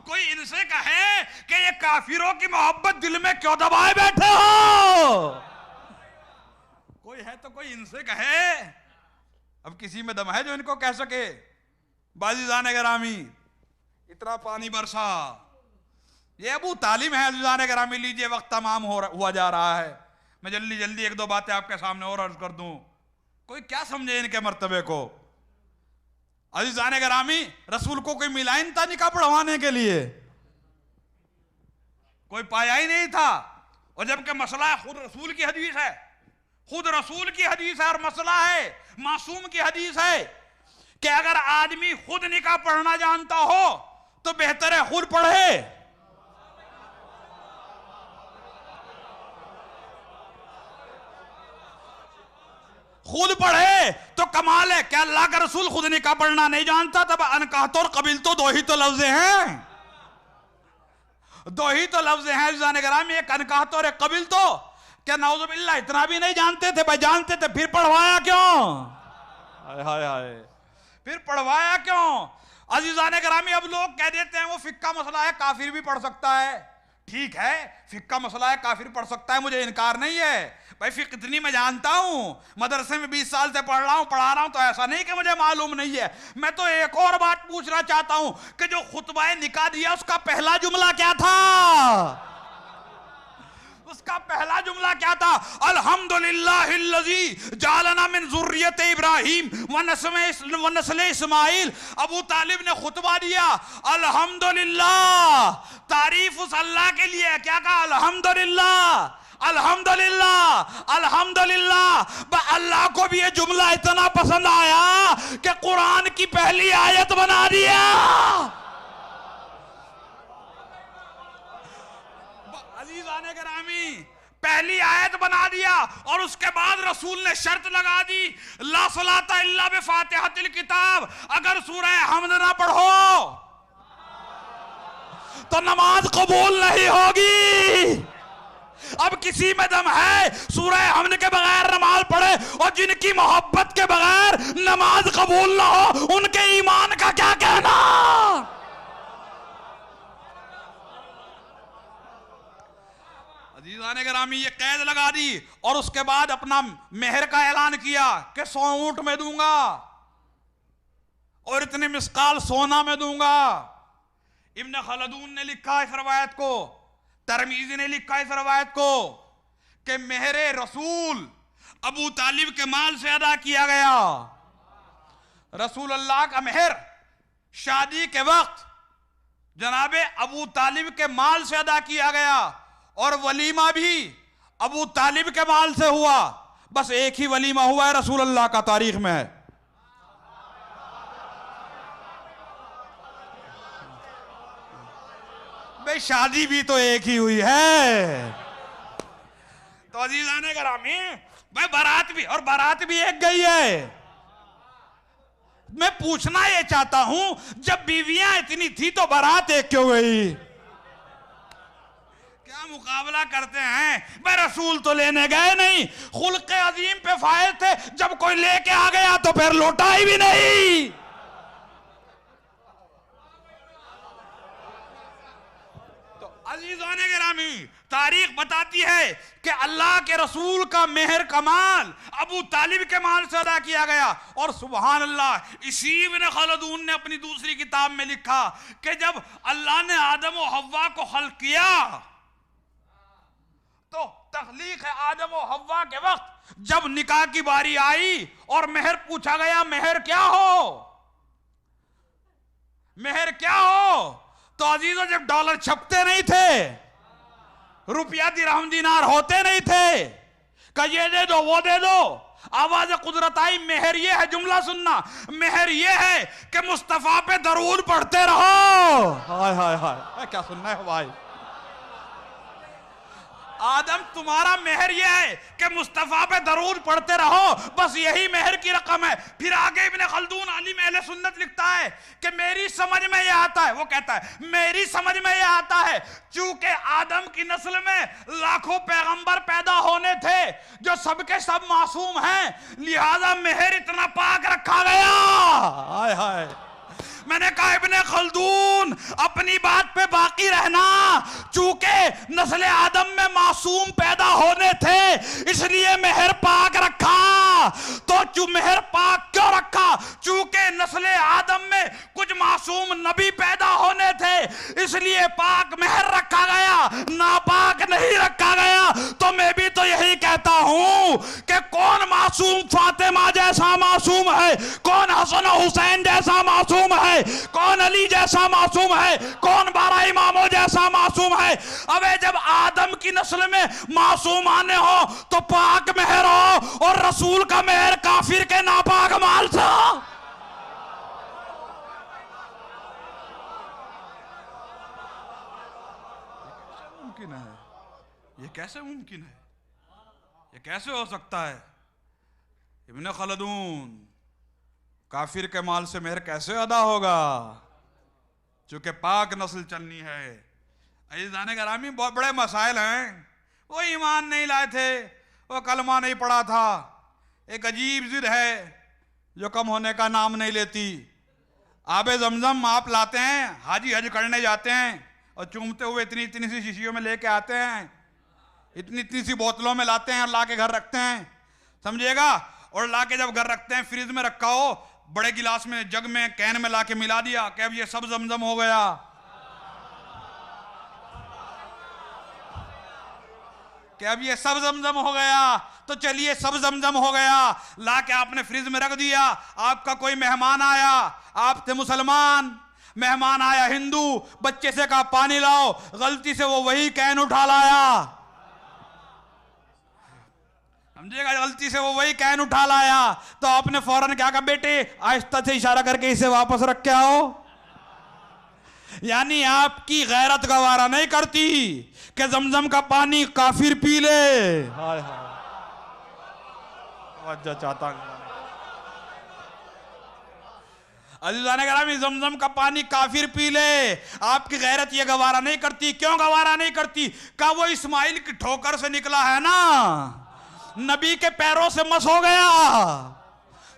कोई इनसे कहे कि ये काफिरों की मोहब्बत दिल में क्यों दबाए बैठे हो, कोई है तो कोई इनसे कहे। अब किसी में दम है जो इनको कह सके। बाज़ीज़ान गिरामी, इतना पानी बरसा, ये अबू तालिब है। अज़ीज़ान गिरामी, लीजिए वक्त तमाम हुआ जा रहा है, मैं जल्दी जल्दी एक दो बातें आपके सामने और अर्ज कर दूं। कोई क्या समझे इनके मर्तबे को। अज़ीज़ान गिरामी, रसूल को कोई मिला ही नहीं था निकाह पढ़वाने के लिए, कोई पाया ही नहीं था। और जबकि मसला खुद रसूल की हदीस है, खुद रसूल की हदीस है, और मसला है मासूम की हदीस है कि अगर आदमी खुद निकाह पढ़ना जानता हो तो बेहतर है खुद पढ़े। खुद पढ़े तो कमाल है। क्या अल्लाह का रसूल खुद निकाह पढ़ना नहीं जानता? तब अनकाहत और कबिल तो दो ही तो लफ्ज़ हैं, दो ही तो लफ्ज़ हैं जाने गिरामी, एक अनकाहत और एक कबिल। तो क्या नाउज़ुबिल्लाह इतना भी नहीं जानते थे? भाई जानते थे, फिर पढ़वाया क्यों? हाय हाय हाय, फिर पढ़वाया क्यों? अज़ीज़ान गिरामी, अब लोग कह देते हैं वो फिक्का मसला है, काफिर भी पढ़ सकता है। ठीक है, फिक्का मसला है, काफिर पढ़ सकता है, मुझे इनकार नहीं है। भाई फिक्र इतनी मैं जानता हूं, मदरसे में 20 साल से पढ़ रहा हूं, पढ़ा रहा हूं, तो ऐसा नहीं कि मुझे मालूम नहीं है। मैं तो एक और बात पूछना चाहता हूं कि जो खुतबा निकाह दिया उसका पहला जुमला क्या था? उसका पहला जुमला क्या था? अल्हम्दुलिल्लाहिल्लज़ी जालना मिन ज़ुर्रियत इब्राहीम व नस्ल इस्माइल। अबू तालिब ने खुतबा दिया, अल्हम्दुलिल्लाह, तारीफ उस अल्लाह के लिए। क्या कहा? अल्हम्दुलिल्लाह, अल्हम्दुलिल्लाह, अल्हम्दुलिल्लाह। अल्लाह को भी ये जुमला इतना पसंद आया कि कुरान की पहली आयत बना दिया। अज़ीज़ान गिरामी, पहली आयत बना दिया। और उसके बाद रसूल ने शर्त लगा दी, ला सलाता इल्ला बिफातिहतिल किताब, अगर सूरह हमद ना पढ़ो तो नमाज कबूल नहीं होगी। अब किसी में दम है सूरह हमद के बगैर नमाज पढ़े, और जिनकी मोहब्बत के बगैर नमाज कबूल ना हो उनके ईमान का क्या कहना? अज़ीज़ान गिरामी, ये कैद लगा दी और उसके बाद अपना मेहर का ऐलान किया कि 100 ऊंट में दूंगा और इतने मिस्काल सोना में दूंगा। इब्न खलदून ने लिखा इस रवायत को, तरमीज़ी ने लिखा इस रवायत को कि मेहरे रसूल अबू तालिब के माल से अदा किया गया। रसूल अल्लाह का मेहर शादी के वक्त जनाबे अबू तालिब के माल से अदा किया गया, और वलीमा भी अबू तालिब के माल से हुआ। बस एक ही वलीमा हुआ है रसूल अल्लाह का तारीख में है। भाई शादी भी तो एक ही हुई है। तो अज़ीज़ान गिरामी, भाई बारात भी, और बारात भी एक गई है। मैं पूछना ये चाहता हूं, जब बीवियां इतनी थी तो बारात एक क्यों गई? क्या मुकाबला करते हैं? भाई रसूल तो लेने गए नहीं, खुल्क़े अजीम पे फायद थे, जब कोई लेके आ गया तो फिर लौटाई भी नहीं। अज़ीज़ान गिरामी, तारीख बताती है कि अल्लाह के रसूल का मेहर कमाल अबू तालिब के माल से अदा किया गया। और सुबहान अल्लाह, इसी इब्न खलदून ने अपनी दूसरी किताब में लिखा कि जब अल्लाह ने आदम और हव्वा को खल्क़ किया तो तख्लीक आदम और हव्वा के वक्त जब निकाह की बारी आई और मेहर पूछा गया, मेहर क्या हो, मेहर क्या हो, तो अजीजों जब डॉलर छपते नहीं थे, रुपया दिरहम दिनार होते नहीं थे कि ये दे दो वो दे दो। आवाज कुदरत आई, मेहर ये है, जुमला सुनना, मेहर ये है कि मुस्तफा पे दरूद पढ़ते रहो। हाय हाय हाय, क्या सुनना है भाई। आदम तुम्हारा मेहर ये है कि मुस्तफा पे दरूद पढ़ते रहो, बस यही मेहर की रकम है। फिर आगे इब्ने खल्दून आलिम अहले सुन्नत लिखता है कि मेरी समझ में ये आता है, वो कहता है मेरी समझ में ये आता है, चूंकि आदम की नस्ल में लाखों पैगंबर पैदा होने थे जो सबके सब मासूम हैं, लिहाजा मेहर इतना पाक रखा गया। हाय हाय, मैंने कहा इब्ने खल्दून अपनी बात पे बाकी रहना, चूंकि नस्ल आदम में मासूम पैदा होने थे इसलिए मेहर पाक रखा। तो मेहर पाक क्यों रखा? चूंकि नस्ल आदम में कुछ मासूम नबी पैदा होने थे इसलिए पाक मेहर रखा गया, नापाक नहीं रखा गया। तो मैं भी तो यही कहता हूं कि कौन मासूम फातिमा जैसा मासूम है, कौन हसन हुसैन जैसा मासूम है, कौन अली जैसा मासूम है, कौन 12 इमामों जैसा मासूम है। अबे जब आदम की नस्ल में मासूम आने हो तो पाक मेहर हो, और रसूल का मेहर काफिर के नापाक माल से। मुमकिन है, ये कैसे मुमकिन है, ये कैसे हो सकता है? इब्ने खल्दून, काफिर के माल से मेहर कैसे अदा होगा? चूंकि पाक नस्ल चलनी है। अज़ीज़ान गिरामी, बहुत बड़े मसाइल हैं। वो ईमान नहीं लाए थे, वो कलमा नहीं पढ़ा था, एक अजीब जिद है जो कम होने का नाम नहीं लेती। आबे जमजम आप लाते हैं, हाजी हज करने जाते हैं और चूमते हुए इतनी इतनी सी शीशियों में लेके आते हैं, इतनी इतनी सी बोतलों में लाते हैं और ला के घर रखते हैं, समझिएगा। और ला के जब घर रखते हैं, फ्रिज में रखा हो, बड़े गिलास में, जग में, कैन में ला के मिला दिया कि अब ये सब जमजम हो गया, कि अब ये सब जमजम हो गया। तो चलिए सब जमजम हो गया, ला के आपने फ्रिज में रख दिया। आपका कोई मेहमान आया, आप थे मुसलमान, मेहमान आया हिंदू, बच्चे से कहा पानी लाओ, गलती से वो वही कैन उठा लाया, समझिएगा, गलती से वो वही कैन उठा लाया। तो आपने फौरन क्या कहा, बेटे आहिस्ता से इशारा करके इसे वापस रख के आओ। यानी आपकी गैरत गवारा नहीं करती कि जमजम का पानी काफिर पी ले। हाय हाय, वजह चाहता अज़ीज़ान गिरामी, जमजम का पानी काफिर पी ले, आपकी गैरत ये गवारा नहीं करती। क्यों गवारा नहीं करती? का वो इस्माइल की ठोकर से निकला है ना, नबी के पैरों से मस हो गया।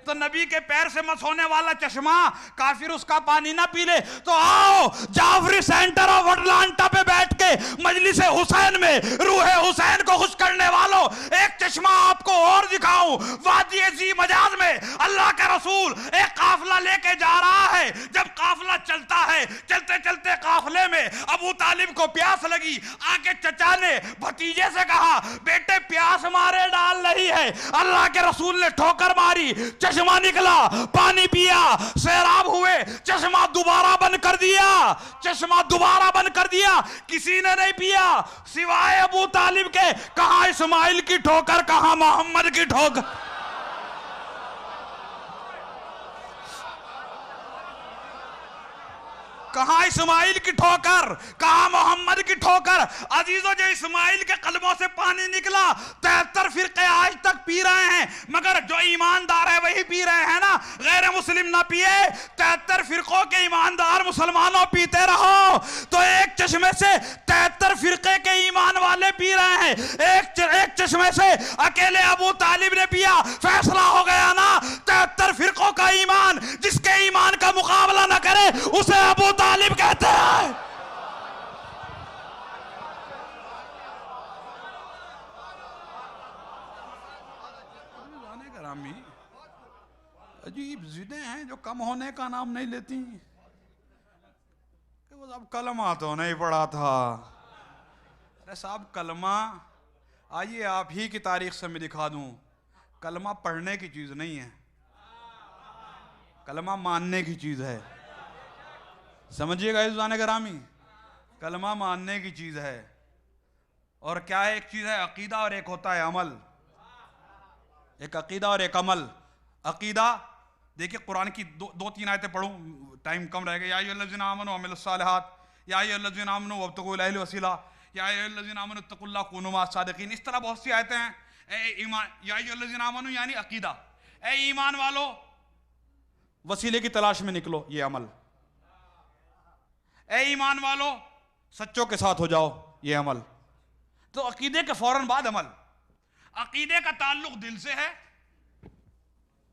तो नबी के पैर से मस होने वाला चश्मा काफिर उसका पानी ना पी ले। तो आओ जाफरी सेंटर ऑफ अटलांटा पे बैठ के मजलिस हुसैन में रूहे हुसैन को खुश करने वालों, एक चश्मा आपको और दिखाऊं। वादी जी मजाज में अल्लाह के रसूल एक काफिला लेके जा रहा है। जब काफिला चलता है, चलते चलते काफिले में अबू तालिब को प्यास लगी। आके चचा ने भतीजे से कहा, बेटे प्यास मारे डाल रही है। अल्लाह के रसूल ने ठोकर मारी, चश्मा निकला, पानी पिया, सैराब हुए, चश्मा दोबारा बंद कर दिया, चश्मा दोबारा बंद कर दिया। किसी ने नहीं पिया सिवाय अबू तालिब के। कहां इस्माइल की ठोकर, कहां मोहम्मद की ठोकर। कहां इस्माइल की ठोकर, कहां मोहम्मद की ठोकर। अजीजों, जो इस्माइल के कलमों से पानी निकला 73 फिरके आज तक पी रहे हैं, मगर जो ईमानदार है वही पी रहे हैं ना, गैर मुस्लिम ना पिए। 73 फिरकों के ईमानदार मुसलमानों पीते रहो। तो एक चश्मे से 73 फिरके के ईमान वाले पी रहे हैं, एक चश्मे से अकेले अबू तालिब ने पिया, फैसला हो गया ना। 73 फिरकों का ईमान जिसके ईमान का मुकाबला ना करे उसे अबू तालिब कहते हैं। अजीब जिदें हैं जो कम होने का नाम नहीं लेती। वो अब कलमा तो नहीं पढ़ा था। अरे साहब, कलमा, आइए आप ही की तारीख से मैं दिखा दूं, कलमा पढ़ने की चीज नहीं है, कलमा मानने की चीज है। समझिएगा इज़्ज़ान गिरामी, कलमा मानने की चीज है। और क्या है? एक चीज है अकीदा और एक होता है अमल। एक अकीदा और एक अमल। अकीदा देखिए, कुरान की दो तीन आयतें पढ़ूं, टाइम कम रहेगा। या अय्युहल्लज़ीना आमनू वअमिलुस्सालिहात, या अय्युहल्लज़ीना आमनू वब्तगू इलैहिल वसीला, या अय्युहल्लज़ीना आमनू इत्तक़ुल्लाह कूनू मअस सादिक़ीन। इस तरह बहुत सी आयतें हैं। ए ईमान, या अय्युहल्लज़ीना आमनू यानी अकीदा, ए ईमान वालो वसीले की तलाश में निकलो, ये अमल। ए ईमान वालो सच्चों के साथ हो जाओ, ये अमल। तो अकीदे के फौरन बाद अमल। अकीदे का ताल्लुक दिल से है,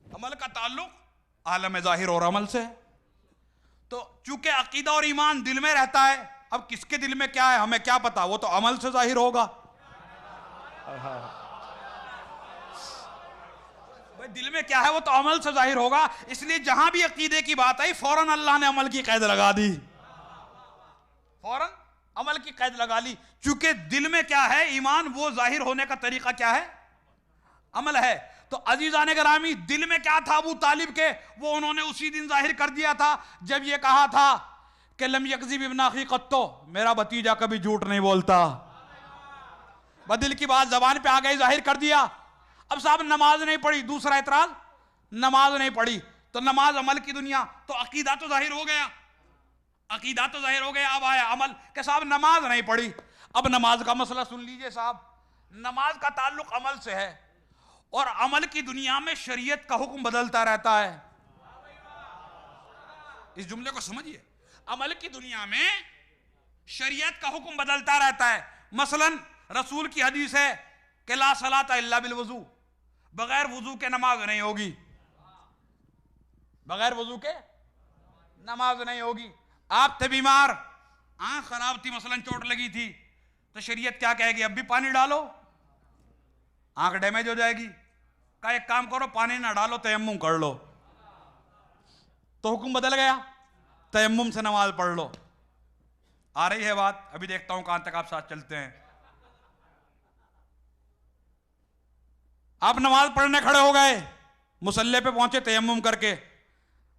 अमल का ताल्लुक आलम ज़ाहिर और अमल से है। तो चूंकि अकीदा और ईमान दिल में रहता है, अब किसके दिल में क्या है हमें क्या पता, वो तो अमल से जाहिर होगा। भाई दिल में क्या है वो तो अमल से जाहिर होगा। इसलिए जहां भी अकीदे की बात आई फौरन अल्लाह ने अमल की कैद लगा दी, फौरन अमल की कैद लगा ली। चूंकि दिल में क्या है ईमान, वो जाहिर होने का तरीका क्या है? अमल है। तो अजीजान गिरामी, दिल में क्या था अबू तालिब के, वो उन्होंने उसी दिन जाहिर कर दिया था जब ये कहा था कि लम यकज़िब इब्न अखी क़त्तो, मेरा भतीजा कभी झूठ नहीं बोलता। दिल की बात जबान पे आ गई, जाहिर कर दिया। अब साहब नमाज नहीं पढ़ी, दूसरा एतराज, नमाज नहीं पढ़ी तो नमाज अमल की दुनिया, तो अकीदा तो जाहिर हो गया, अकीदा तो जाहिर हो गया। अब आया अमल के साहब नमाज नहीं पढ़ी। अब नमाज का मसला सुन लीजिए साहब, नमाज का ताल्लुक अमल से है और अमल की दुनिया में शरीयत का हुक्म बदलता रहता है। इस जुमले को समझिए, अमल की दुनिया में शरीयत का हुक्म बदलता रहता है। मसलन रसूल की हदीस है कि ला सलाता इल्ला बिल वजू, बगैर वजू के नमाज नहीं होगी, बगैर वजू के नमाज नहीं होगी। आप थे बीमार, आंख खराब थी, मसलन चोट लगी थी, तो शरीयत क्या कहेगी? अब भी पानी डालो, आंख डैमेज हो जाएगी। का एक काम करो, पानी ना डालो, तयम्मुम कर लो। तो हुक्म बदल गया, तयम्मुम से नमाज पढ़ लो। आ रही है बात? अभी देखता हूं कहां तक आप साथ चलते हैं। आप नमाज पढ़ने खड़े हो गए, मुसल्ले पे पहुंचे तयम्मुम करके,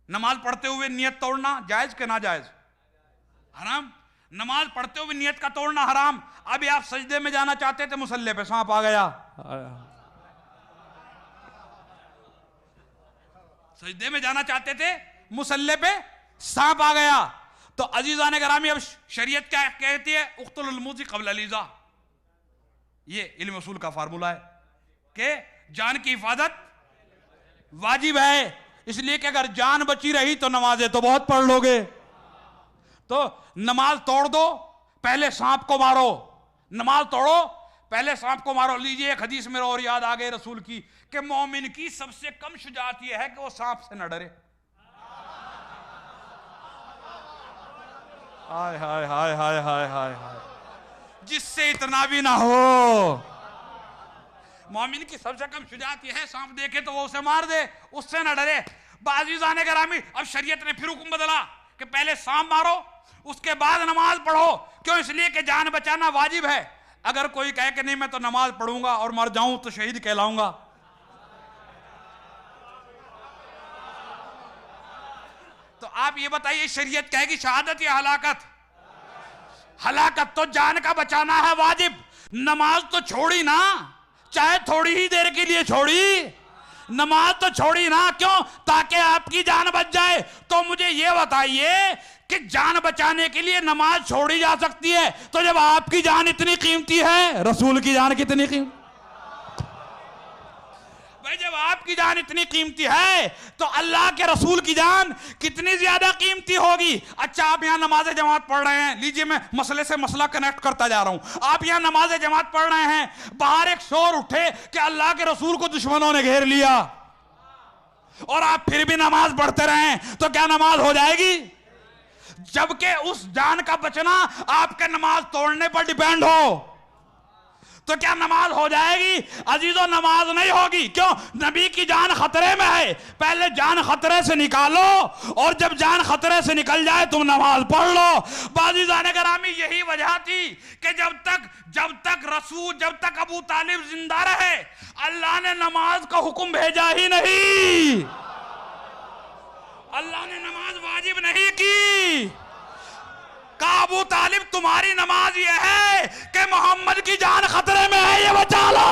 नमाज पढ़ते हुए नियत तोड़ना जायज के ना जायज? हराम। नमाज पढ़ते हुए नियत का तोड़ना हराम। अभी आप सजदे में जाना चाहते थे, मुसल्ले पे सांप आ गया, सजदे में जाना चाहते थे, मुसल्ले पे सांप आ गया। तो अजीजान गिरामी, अब शरीयत क्या कहती है? उक़्तुल मुज़ी क़ब्ल अल-ईज़ा। ये इल्म उसूल का फार्मूला है कि जान की हिफाजत वाजिब है, इसलिए कि अगर जान बची रही तो नमाजें तो बहुत पढ़ लोगे। तो नमाज तोड़ दो, पहले सांप को मारो, नमाज तोड़ो पहले सांप को मारो। लीजिए एक हदीस मेरे और याद आ गई रसूल की कि मोमिन की सबसे कम शुजाअत यह है कि वो सांप से न डरे। हाय हाय हाय हाय हाय हाय हाय, जिससे इतना भी ना हो। मोमिन की सबसे कम शुजाअत यह है सांप देखे तो वो उसे मार दे, उससे न डरे। बाज़ीज़ाने गिरामी, अब शरीयत ने फिर हुक्म बदला कि पहले सांप मारो उसके बाद नमाज पढ़ो। क्यों? इसलिए कि जान बचाना वाजिब है। अगर कोई कहे कि नहीं मैं तो नमाज पढ़ूंगा और मर जाऊं तो शहीद कहलाऊंगा, तो आप ये बताइए शरीयत कहेगी शहादत या हलाकत? हलाकत। तो जान का बचाना है वाजिब। नमाज तो छोड़ी ना, चाहे थोड़ी ही देर के लिए छोड़ी, नमाज तो छोड़ी ना। क्यों? ताकि आपकी जान बच जाए। तो मुझे ये बताइए कि जान बचाने के लिए नमाज छोड़ी जा सकती है, तो जब आपकी जान इतनी कीमती है, रसूल की जान कितनी कीमती? भाई जब आपकी जान इतनी कीमती है तो अल्लाह के रसूल की जान कितनी ज्यादा कीमती होगी। अच्छा, आप यहां नमाज जमात पढ़ रहे हैं, लीजिए मैं मसले से मसला कनेक्ट करता जा रहा हूं। आप यहां नमाज जमात पढ़ रहे हैं, बाहर एक शोर उठे कि अल्लाह के रसूल को दुश्मनों ने घेर लिया, और आप फिर भी नमाज पढ़ते रहें, तो क्या नमाज हो जाएगी? जबकि उस जान का बचना आपके नमाज तोड़ने पर डिपेंड हो, तो क्या नमाज हो जाएगी? अजीजों, नमाज नहीं होगी। क्यों? नबी की जान खतरे में है। पहले जान खतरे से निकालो, और जब जान खतरे से निकल जाए तुम नमाज पढ़ लो। बाज़ीज़ाने गिरामी, यही वजह थी कि जब तक अबू तालिब जिंदा रहे, अल्लाह ने नमाज का हुक्म भेजा ही नहीं, अल्लाह ने नमाज वाजिब नहीं की। कहा अबू तालिब तुम्हारी नमाज ये है कि मोहम्मद की जान खतरे में है, ये बचा लो।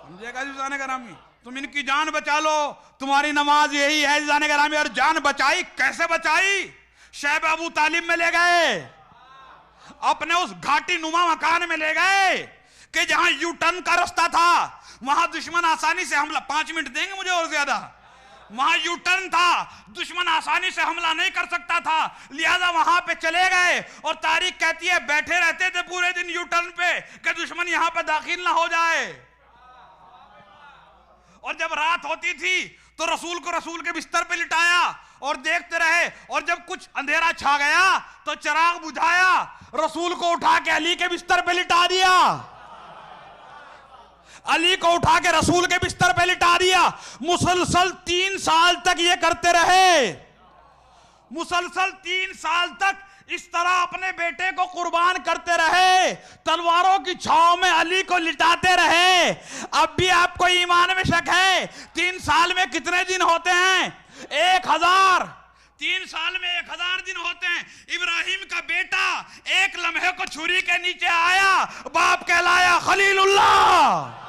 समझेगा जी जाने करामी, तुम इनकी जान बचा लो, तुम्हारी नमाज यही है जाने करामी। और जान बचाई कैसे बचाई? शैब अबू तालिब में ले गए, अपने उस घाटी नुमा मकान में ले गए कि जहां यू टर्न का रास्ता था, वहां दुश्मन आसानी से हमला, 5 मिनट देंगे मुझे और ज्यादा, वहां यू टर्न था, दुश्मन आसानी से हमला नहीं कर सकता था, लिहाजा वहां पे चले गए। और तारीख कहती है बैठे रहते थे पूरे दिन यू टर्न पे कि दुश्मन यहां पे दाखिल ना हो जाए। और जब रात होती थी तो रसूल को रसूल के बिस्तर पे लिटाया और देखते रहे। और जब कुछ अंधेरा छा गया तो चिराग बुझाया, रसूल को उठा के अली के बिस्तर पे लिटा दिया, अली को उठा के रसूल के बिस्तर पे लिटा दिया। मुसलसल 3 साल तक ये करते रहे, मुसलसल 3 साल तक इस तरह अपने बेटे को कुर्बान करते रहे, तलवारों की छांव में अली को लिटाते रहे। अब भी आपको ईमान में शक है? 3 साल में कितने दिन होते हैं? 1000। 3 साल में 1000 दिन होते हैं। इब्राहिम का बेटा एक लम्हे को छुरी के नीचे आया, बाप कहलाया खलीलुल्लाह।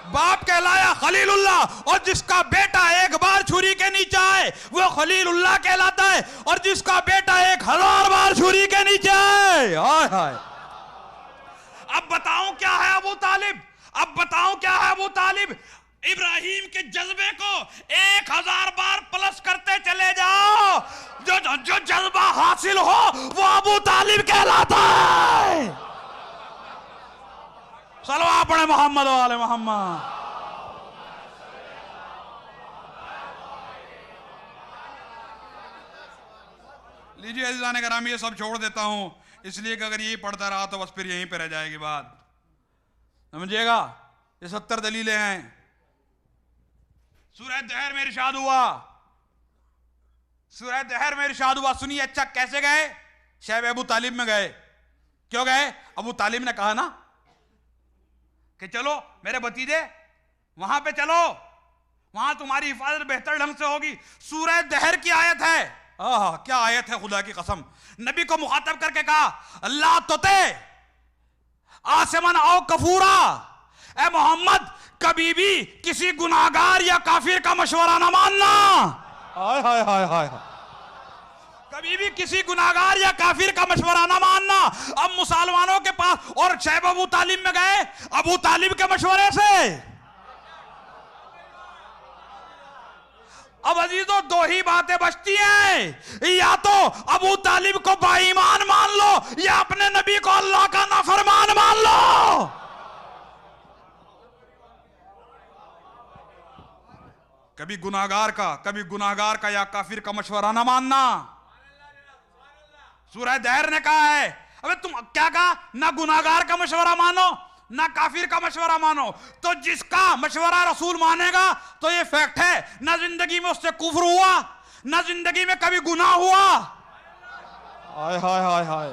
बाप कहलाया खलीलुल्लाह। और जिसका बेटा एक बार छुरी के नीचे आए वो खलीलुल्लाह कहलाता है, और जिसका बेटा 1000 बार छुरी के नीचे आए। हाय हाय। अब बताऊं क्या है अबू तालिब, अब बताऊं क्या है अबू तालिब? इब्राहिम के जज्बे को 1000 बार प्लस करते चले जाओ, जो जज्बा हासिल हो वो अबू तालिब कहलाता है। सलवा पढ़े मोहम्मद वाले मोहम्मद। लीजिए अज़ीज़ान करामी, ये सब छोड़ देता हूं इसलिए कि अगर यही पढ़ता रहा तो बस फिर यहीं पे रह जाएगी बात, समझिएगा। ये 70 दलीलें हैं। सूरह दहर में इरशाद हुआ, सूरह दहर में इरशाद हुआ, सुनिए अच्छा कैसे गए? शैब अबू तालिब में गए। क्यों गए? अबू तालिब ने कहा ना कि चलो मेरे भतीजे वहां पे चलो, वहां तुम्हारी हिफाजत बेहतर ढंग से होगी। सूरह दहर की आयत है। क्या आयत है, खुदा की कसम। नबी को मुखातब करके कहा अल्लाह तोते आसमान आओ कफूरा, ए मोहम्मद कभी भी किसी गुनाहगार या काफिर का मशवरा ना मानना। हाय हाय हाय हाय। कभी भी किसी गुनाहगार या काफिर का मशवरा ना मानना। अब मुसलमानों के पास, और शैब अबू तालिब में गए अबू तालिब के मशवरे से। अब अजीजों 2 ही बातें बचती हैं, या तो अबू तालिब को बाईमान मान लो या अपने नबी को अल्लाह का नाफरमान मान लो। कभी गुनाहगार का या काफिर का मशवरा ना मानना। सूरह दहर ने कहा है, अबे तुम क्या कहा? ना गुनाहगार का मशवरा मानो ना काफिर का मशवरा मानो। तो जिसका मशवरा रसूल मानेगा तो ये फैक्ट है, ना जिंदगी में उससे कुफ्र हुआ, ना जिंदगी में कभी गुनाह हुआ। हाय हाय हाय हाय।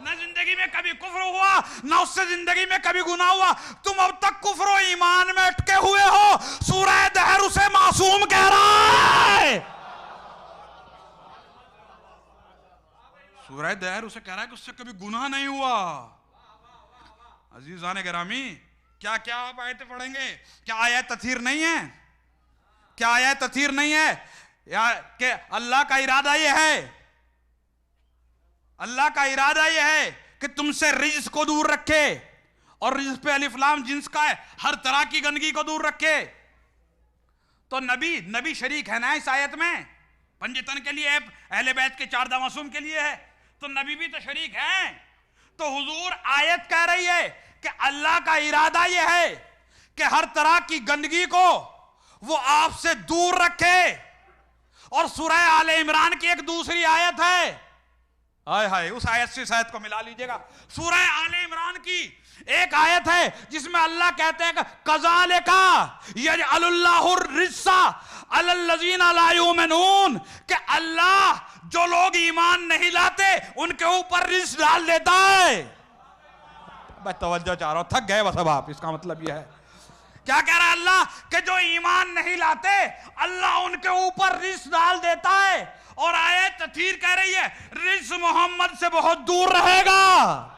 ना जिंदगी में कभी कुफ्र हुआ, ना उससे जिंदगी में कभी गुनाह हुआ। तुम अब तक कुफ्र और ईमान में अटके हुए हो, सूरह दहर उसे मासूम कह रहा है। सूरह दहर उसे कह रहा है कि उससे कभी गुनाह नहीं हुआ। अजीज़ान गिरामी, क्या क्या आप आयतें पढ़ेंगे? क्या आयत तथहीर नहीं है? क्या आयत तथहीर नहीं है? या कि अल्लाह का इरादा यह है, अल्लाह का इरादा यह है कि तुमसे रिज्स को दूर रखे, और रिज्स पे अलिफ लाम जिन्स का है, हर तरह की गंदगी को दूर रखे। तो नबी शरीक है ना इस आयत में? पंजतन के लिए, अहले बैत के 4 मासूम के लिए है, तो नबी भी तो शरीक है। तो हुजूर आयत कह रही है कि अल्लाह का इरादा यह है कि हर तरह की गंदगी को वो आपसे दूर रखे। और सूरह आले इमरान की एक दूसरी आयत है, हाय हाय, उस आयत से इस आयत को मिला लीजिएगा। सूरह आले इमरान की एक आयत है जिसमें अल्लाह कहते हैं कज़ालिका यजअलुल्लाहु रिज्सा अलल्लज़ीना ला युमिनून, कि अल्लाह जो लोग ईमान नहीं लाते उनके ऊपर रिज्क डाल देता है। मैं तवज्जो चाह रहा हूं, थक गए बस अब आप। इसका मतलब यह है, क्या कह रहा है अल्लाह, कि जो ईमान नहीं लाते अल्लाह उनके ऊपर रिज्क डाल देता है। और आयत तफसीर कह रही है रिज्क मोहम्मद से बहुत दूर रहेगा।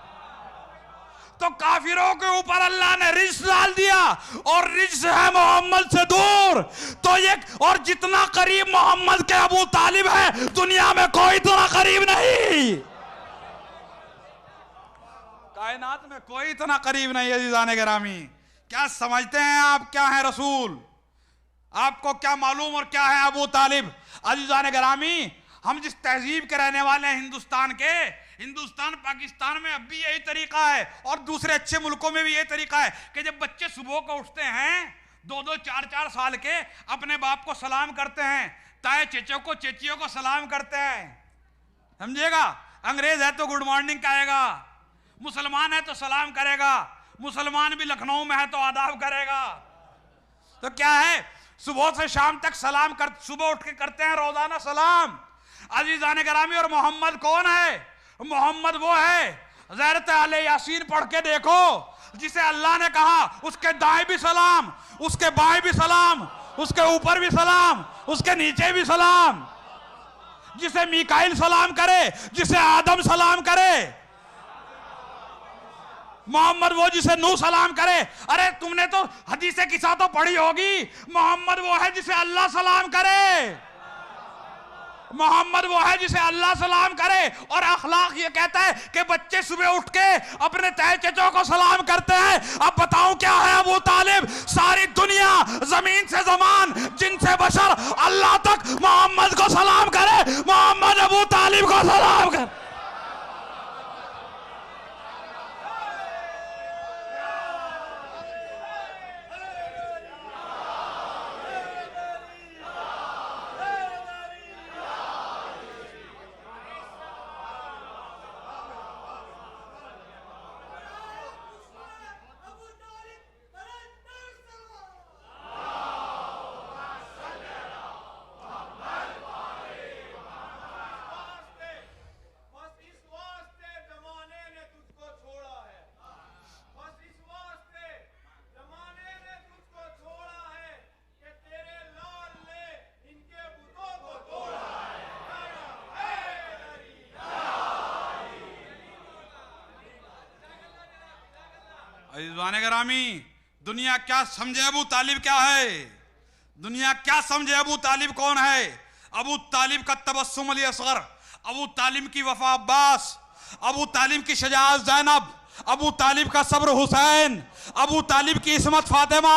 तो काफिरों के ऊपर अल्लाह ने रिज्क डाल दिया और रिज्क है मोहम्मद से दूर। तो ये, और जितना करीब मोहम्मद के अबू तालिब है दुनिया में कोई इतना करीब नहीं, कायनात में कोई इतना करीब नहीं है। अज़ीज़ान गिरामी, क्या समझते हैं आप, क्या है रसूल? आपको क्या मालूम और क्या है अबू तालिब? अज़ीज़ान गिरामी, हम जिस तहजीब के रहने वाले हैं हिंदुस्तान के, हिंदुस्तान पाकिस्तान में अब भी यही तरीका है और दूसरे अच्छे मुल्कों में भी यही तरीका है कि जब बच्चे सुबह को उठते हैं 2-2, 4-4 साल के, अपने बाप को सलाम करते हैं, ताए चेचों को चेचियों को सलाम करते हैं। समझिएगा, अंग्रेज है तो गुड मॉर्निंग कहेगा, मुसलमान है तो सलाम करेगा, मुसलमान भी लखनऊ में है तो आदाब करेगा। तो क्या है, सुबह से शाम तक सलाम कर, सुबह उठ के करते हैं रोजाना सलाम। अज़ीज़ान गिरामी, और मोहम्मद कौन है? मोहम्मद वो है, ज़रत आले यासीन पढ़ के देखो, जिसे अल्लाह ने कहा उसके दाएं भी सलाम, उसके बाएं भी सलाम, उसके ऊपर भी सलाम, उसके नीचे भी सलाम। जिसे मीकाइल सलाम करे, जिसे आदम सलाम करे, मोहम्मद वो जिसे नूह सलाम करे। अरे तुमने तो हदीस किस्सा तो पढ़ी होगी, मोहम्मद वो है जिसे अल्लाह सलाम करे, मोहम्मद वो है जिसे अल्लाह सलाम करे। और अखलाक ये कहता है कि बच्चे सुबह उठ के अपने ताए चचों को सलाम करते हैं। अब बताऊं क्या है अबू तालिब? सारी दुनिया, जमीन से जमान, जिन से बशर, अल्लाह तक मोहम्मद को सलाम करे, मोहम्मद अबू तालिब को सलाम करे। अज़ीज़ान गिरामी, दुनिया क्या समझे अबू तालिब क्या है? दुनिया क्या समझे अबू तालिब कौन है? अबू तालिब का तबस्सुम अली असगर, अबू तालिब की वफा अब्बास, अबू तालिब की शजाअत ज़ैनब, अबू तालिब का सब्र हुसैन, अबू तालिब की इस्मत फातिमा,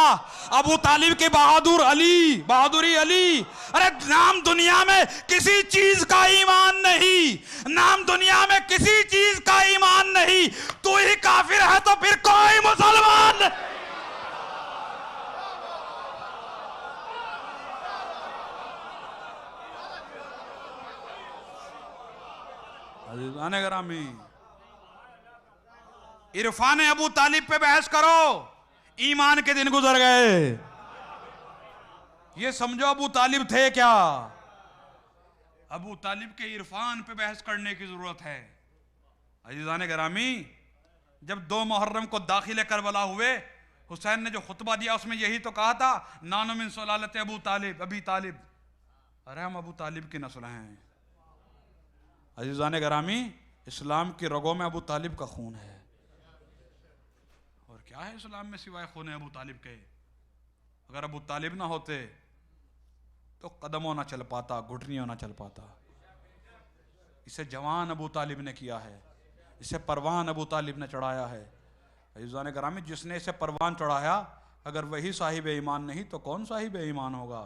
अबू तालिब की बहादुरी अली। अरे नाम दुनिया में किसी चीज का ईमान नहीं, नाम दुनिया में किसी चीज का ईमान नहीं। तू ही काफिर है तो फिर कोई मुसलमान नहीं। अज़ीज़ान गिरामी, इरफान अबू तालिब पे बहस करो, ईमान के दिन गुजर गए। ये समझो अबू तालिब थे क्या? अबू तालिब के इरफान पे बहस करने की जरूरत है। अज़ीज़ान गिरामी, जब 2 मुहर्रम को दाखिले करबला हुए, हुसैन ने जो खुतबा दिया उसमें यही तो कहा था, नानो मिन सुलालत अबू तालिब, अबी तालिब, अरे हम अबू तालिब की नस्ल हैं। अज़ीज़ान गिरामी, इस्लाम की रगों में अबू तालिब का खून है। और क्या है इस्लाम में सिवाय खून अबू तालिब के? अगर अबू तालिब ना होते तो कदमों ना चल पाता, घुटनियों ना चल पाता। इसे जवान अबू तालिब ने किया है, इसे परवान अबू तालिब ने चढ़ाया है। अज़ीज़ान गिरामी, जिसने इसे परवान चढ़ाया अगर वही साहिब ईमान नहीं तो कौन साहिब ईमान होगा?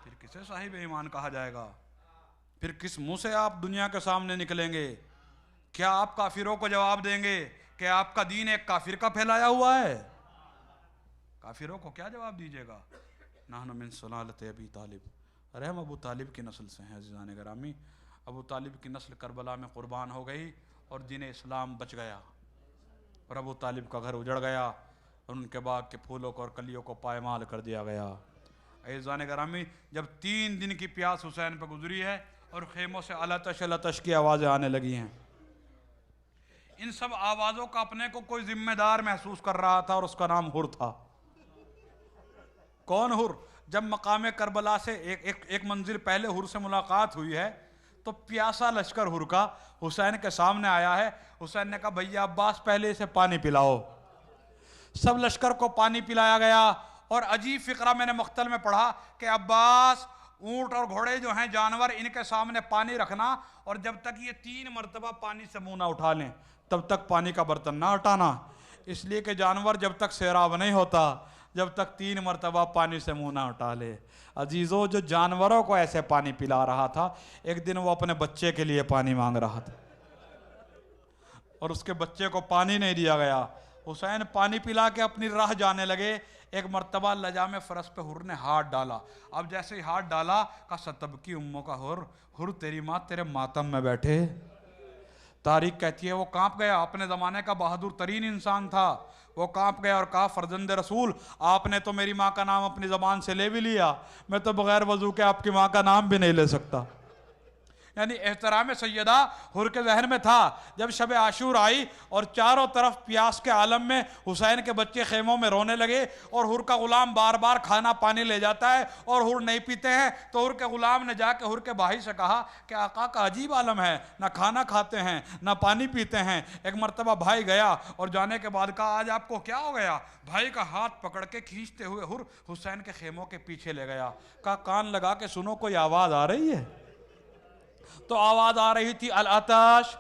फिर किसे साहिब ईमान कहा जाएगा? फिर किस मुंह से आप दुनिया के सामने निकलेंगे? क्या आप काफिरों को जवाब देंगे कि आपका दीन एक काफिर का फैलाया हुआ है? काफिरों को क्या जवाब दीजिएगा? नाहनु मिन सुलालत अबी तालिब, अरे हम अबू तालिब की नस्ल से हैं। अज़ीज़ान गिरामी, अबू तालिब की नस्ल करबला में कुर्बान हो गई और दीन इस्लाम बच गया। और अबू तालिब का घर उजड़ गया और उनके बाग के फूलों को और कलियों को पायमाल कर दिया गया। ऐज़ान ग्रामी, जब 3 दिन की प्यास हुसैन पर गुजरी है और खेमों से अलतश अलतश की आवाज़ें आने लगी हैं, इन सब आवाज़ों का अपने को कोई जिम्मेदार महसूस कर रहा था और उसका नाम हुर था। कौन हुर? जब मकाम करबला से एक मंजिल पहले हुर से मुलाकात हुई है तो प्यासा लश्कर हुर का हुसैन के सामने आया है। हुसैन ने कहा, भैया अब्बास पहले इसे पानी पिलाओ। सब लश्कर को पानी पिलाया गया और अजीब फिक्रा मैंने मख्तल में पढ़ा कि अब्बास, ऊंट और घोड़े जो हैं जानवर, इनके सामने पानी रखना और जब तक ये 3 मरतबा पानी से मुंह ना उठा लें तब तक पानी का बर्तन ना हटाना, इसलिए कि जानवर जब तक सैराब नहीं होता जब तक 3 मरतबा पानी से मुंह ना उठा ले। अजीज़ों, जो जानवरों को ऐसे पानी पिला रहा था, एक दिन वो अपने बच्चे के लिए पानी मांग रहा था और उसके बच्चे को पानी नहीं दिया गया। हुसैन पानी पिला के अपनी राह जाने लगे। एक मर्तबा लजाम फरस पे हुर ने हाथ डाला। अब जैसे ही हाथ डाला, का सतब की उम्मों का हुर तेरी माँ तेरे मातम में बैठे। तारीख कहती है वो कांप गया। अपने ज़माने का बहादुर तरीन इंसान था। वो कांप गया और कहा, फर्जंद रसूल, आपने तो मेरी माँ का नाम अपनी ज़बान से ले भी लिया, मैं तो बगैर वजू के आपकी माँ का नाम भी नहीं ले सकता। यानी एहतराम सैयदा हुर के जहन में था। जब शब आशूर आई और चारों तरफ प्यास के आलम में हुसैन के बच्चे खेमों में रोने लगे और हुर का गुलाम बार बार खाना पानी ले जाता है और हुर नहीं पीते हैं, तो हुर के गुलाम ने जाके हुर के भाई से कहा कि आका का अजीब आलम है, ना खाना खाते हैं ना पानी पीते हैं। एक मरतबा भाई गया और जाने के बाद कहा, आज आपको क्या हो गया? भाई का हाथ पकड़ के खींचते हुए हुर हुसैन के खेमों के पीछे ले गया। कहा, कान लगा के सुनो, कोई आवाज़ आ रही है? तो आवाज आ रही थी, अल आताश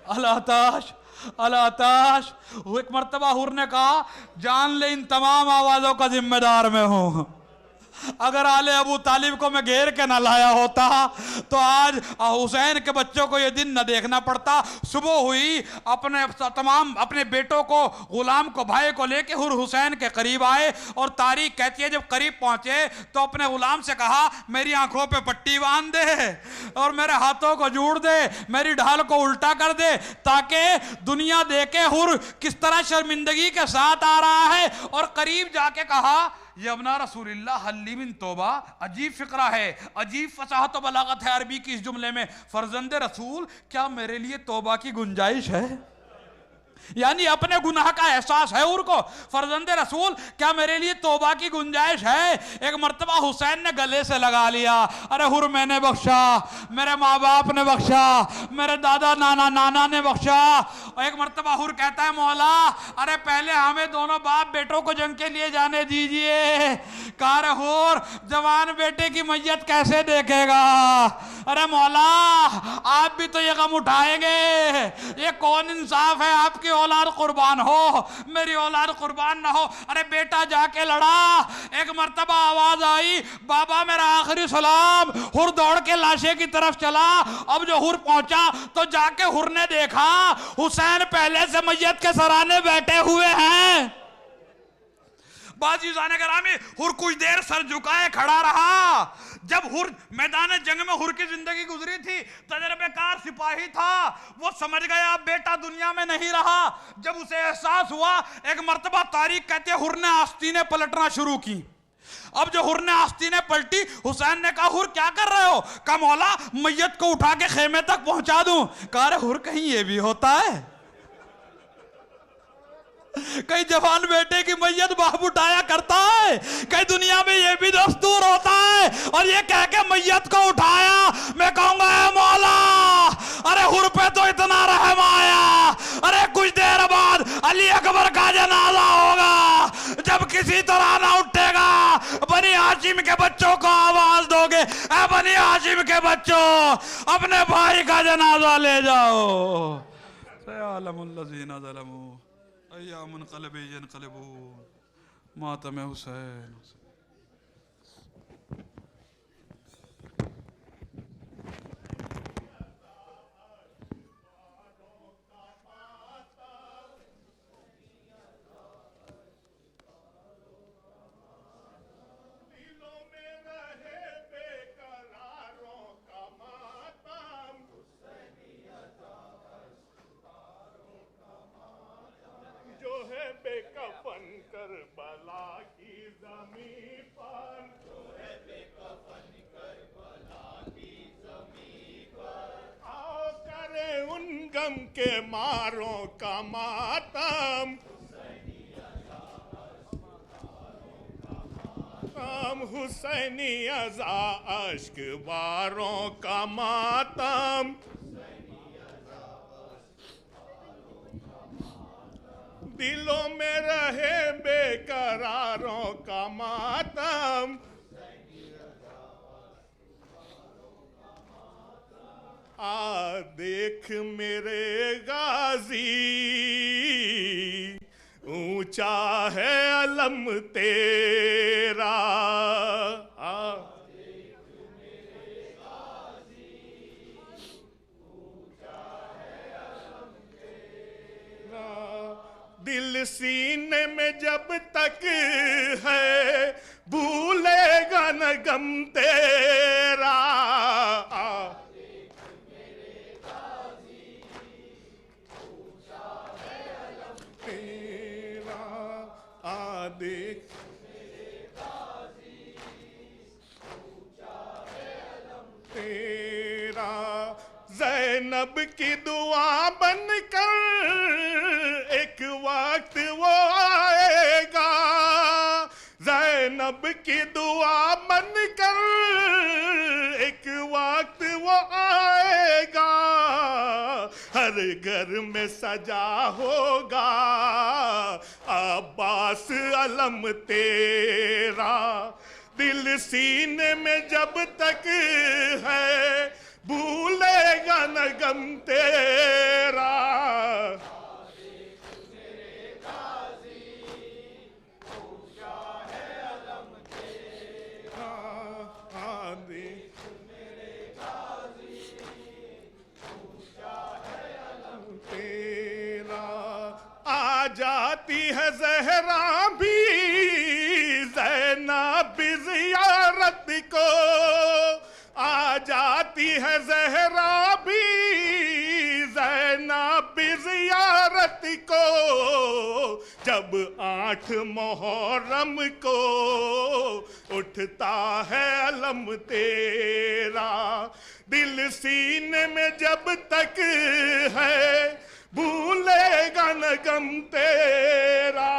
अल आताश अल आताश। एक मर्तबा हुर ने कहा, जान ले इन तमाम आवाजों का जिम्मेदार मैं हूं। अगर आले अबू तालिब को मैं घेर के ना लाया होता तो आज हुसैन के बच्चों को ये दिन न देखना पड़ता। सुबह हुई, अपने बेटों को, गुलाम को, भाई को लेके हुर हुसैन के करीब आए और तारीख कहती है जब करीब पहुंचे तो अपने गुलाम से कहा, मेरी आंखों पे पट्टी बांध दे और मेरे हाथों को जोड़ दे, मेरी ढाल को उल्टा कर दे, ताकि दुनिया देखे हुर किस तरह शर्मिंदगी के साथ आ रहा है। और करीब जाके कहा, यबना रसूलिल्लाह हल्ली बिन तौबा। अजीब फिक्रा है, अजीब फसाहत और बलागत है अरबी की इस जुमले में। फर्जंद रसूल, क्या मेरे लिए तौबा की गुंजाइश है? यानी अपने गुनाह का एहसास है उनको। फर्जंद रसूल, क्या मेरे लिए तौबा की गुंजाइश है? एक मर्तबा हुसैन ने गले से लगा लिया, अरे हुर मैंने बख्शा, मेरे माँ बाप ने बख्शा, मेरे दादा नाना ने बख्शा। और एक मर्तबा हुर कहता है, मौला अरे पहले हमें दोनों बाप बेटों को जंग के लिए जाने दीजिए। कार हुर, जवान बेटे की मैयत कैसे देखेगा? अरे मौला आप भी तो ये गम उठाएंगे, ये कौन इंसाफ है? आपकी औलाद कुर्बान हो, मेरी औलाद कुर्बान ना हो। अरे बेटा जाके लड़ा। एक मर्तबा आवाज आई, बाबा मेरा आखिरी सलाम। हुर दौड़ के लाशे की तरफ चला। अब जो हुर पहुंचा तो जाके हुर ने देखा हुसैन पहले से मैयत के सराने बैठे हुए हैं। बाज़ीज़ाने गिरामी, हुर कुछ देर सर झुकाए खड़ा रहा। जब हुर मैदान जंग में हुर की जिंदगी गुजरी थी, तजर्बेकार सिपाही था, वो समझ गया अब बेटा दुनिया में नहीं रहा। जब उसे एहसास हुआ, एक मर्तबा तारीख कहते हैं हुर ने आस्तीनें पलटना शुरू की। अब जो हुर ने आस्तीनें पलटी, हुसैन ने कहा, हुर क्या कर रहे हो? कहा, मौला मैयत को उठा के खेमे तक पहुंचा दूं। कहा, अरे हुर कहीं ये भी होता है? कई जवान बेटे की मैयत बाप उठाया करता है, कई दुनिया में ये भी दस्तूर होता है। और ये कह के मैयत को उठाया, मैं कहूंगा है मौला, अरे हुर पे तो इतना रहम आया। अरे कुछ देर बाद अली अकबर का जनाजा होगा। जब किसी तरह ना उठेगा, बनी हाशिम के बच्चों को आवाज दोगे, ऐ बनी हाशिम के बच्चों, अपने भाई का जनाजा ले जाओ। मातम हुसैन। जो अलम के मारों का मातम, हुसैनी अज़ा अश्क बारों का मातम, दिलों में रहे बेकरारों का मातम, आ देख मेरे गाजी ऊंचा है अलम तेरा, दिल सीने में जब तक है भूलेगा न गम तेरा, देख तेरा ज़ैनब की दुआ बनकर एक वक्त वो आएगा, ज़ैनब की दुआ बनकर एक वक्त वो आएगा, हर घर में सजा होगा अब्बास अलम तेरा, दिल सीने में जब तक है भूलेगा न गम तेरा, जाती है ज़हरा भी ज़ैनब ज़ियारत को, आ जाती है ज़हरा भी ज़ैनब ज़ियारत को, जब 8 मुहर्रम को उठता है अलम तेरा, दिल सीने में जब तक है भूलेगा न गम तेरा,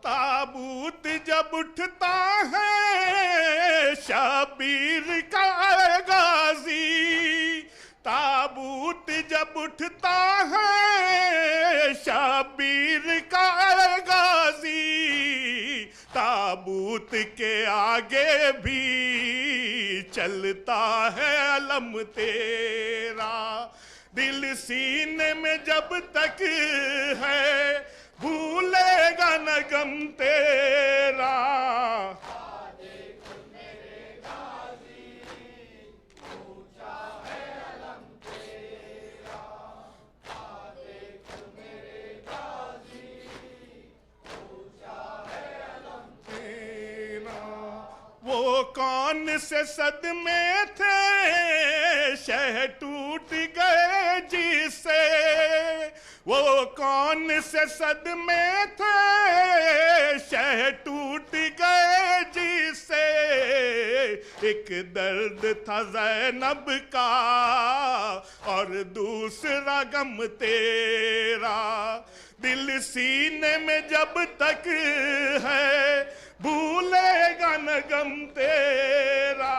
ताबूत जब उठता है शबीर का गाजी, ताबूत जब उठता है शबीर का गाजी, ताबूत के आगे भी चलता है अलम तेरा, दिल सीने में जब तक है भूलेगा न गम तेरा, वो कौन से सदमे थे शह टूट गए जिसे, वो कौन से सदमे थे शह टूट गए जिसे, एक दर्द था ज़ैनब का और दूसरा गम तेरा, दिल सीने में जब तक है भूलेगा न गम तेरा,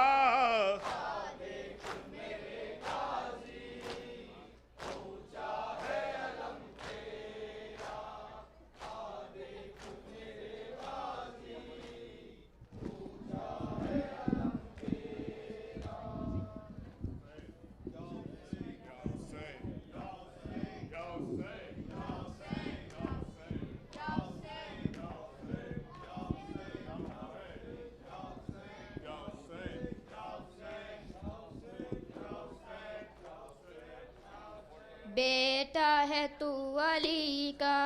बेटा है तू अली का,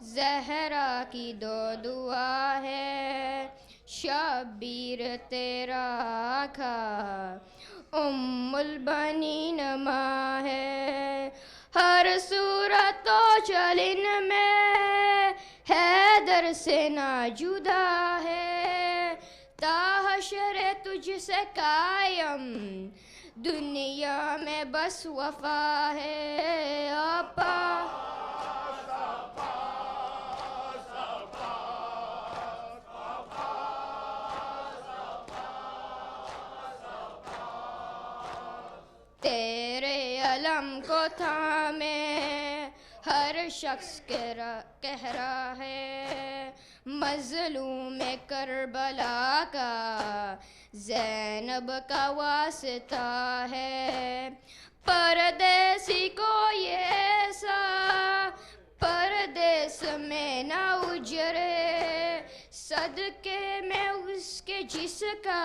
ज़हरा की दो दुआ है, शबीर तेरा आका उम्मुल बनीन माँ है। हर सूरत व चलिन में हैदर से ना जुदा है। ताहशर तुझसे कायम दुनिया में बस वफा है। आपा तेरे अलम को थामे हर शख्स कह रहा है। मजलूम करबला का ज़ैनब का वास्ता है। परदेसी को ये सा परदेस में ना उजरे। सदके में उसके जिसका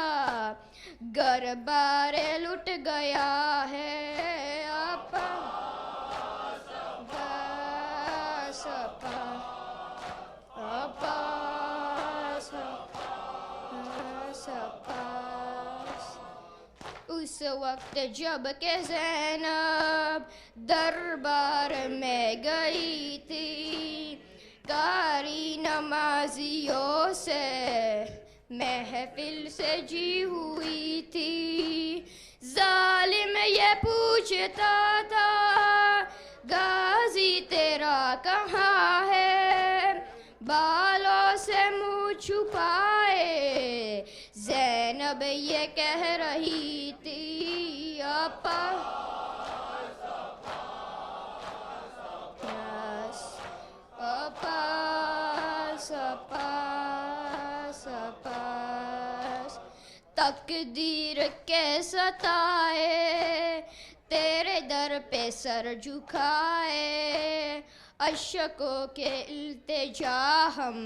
घर बारे लुट गया है। आपा उस वक्त जब के ज़ैनब दरबार में गई थी। कारी नमाजियों से महफिल से जी हुई थी। जालिम ये पूछता था गाजी तेरा कहाँ है। बालों से मुँह छुपाए ज़ैनब ये कह रही थी। आपा तकदीर के सताए तेरे दर पे सर झुकाए। अशकों के इल्तिजा हम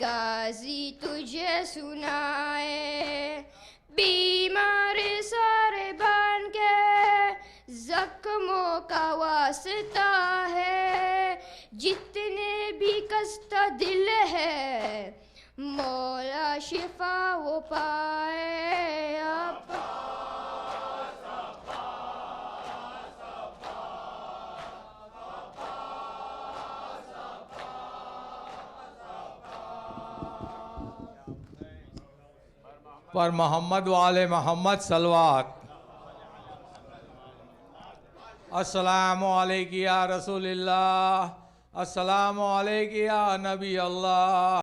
गाजी तुझे सुनाए। बीमार सारे बान के जख्मों का वास्ता है। जितने भी कस्ता दिल है मौला शिफा वो पाए। आप पर मोहम्मद वाले मोहम्मद सलवात। अस्सलामु अलैका या रसूलिल्लाह, अस्सलामु अलैका या नबी अल्लाह।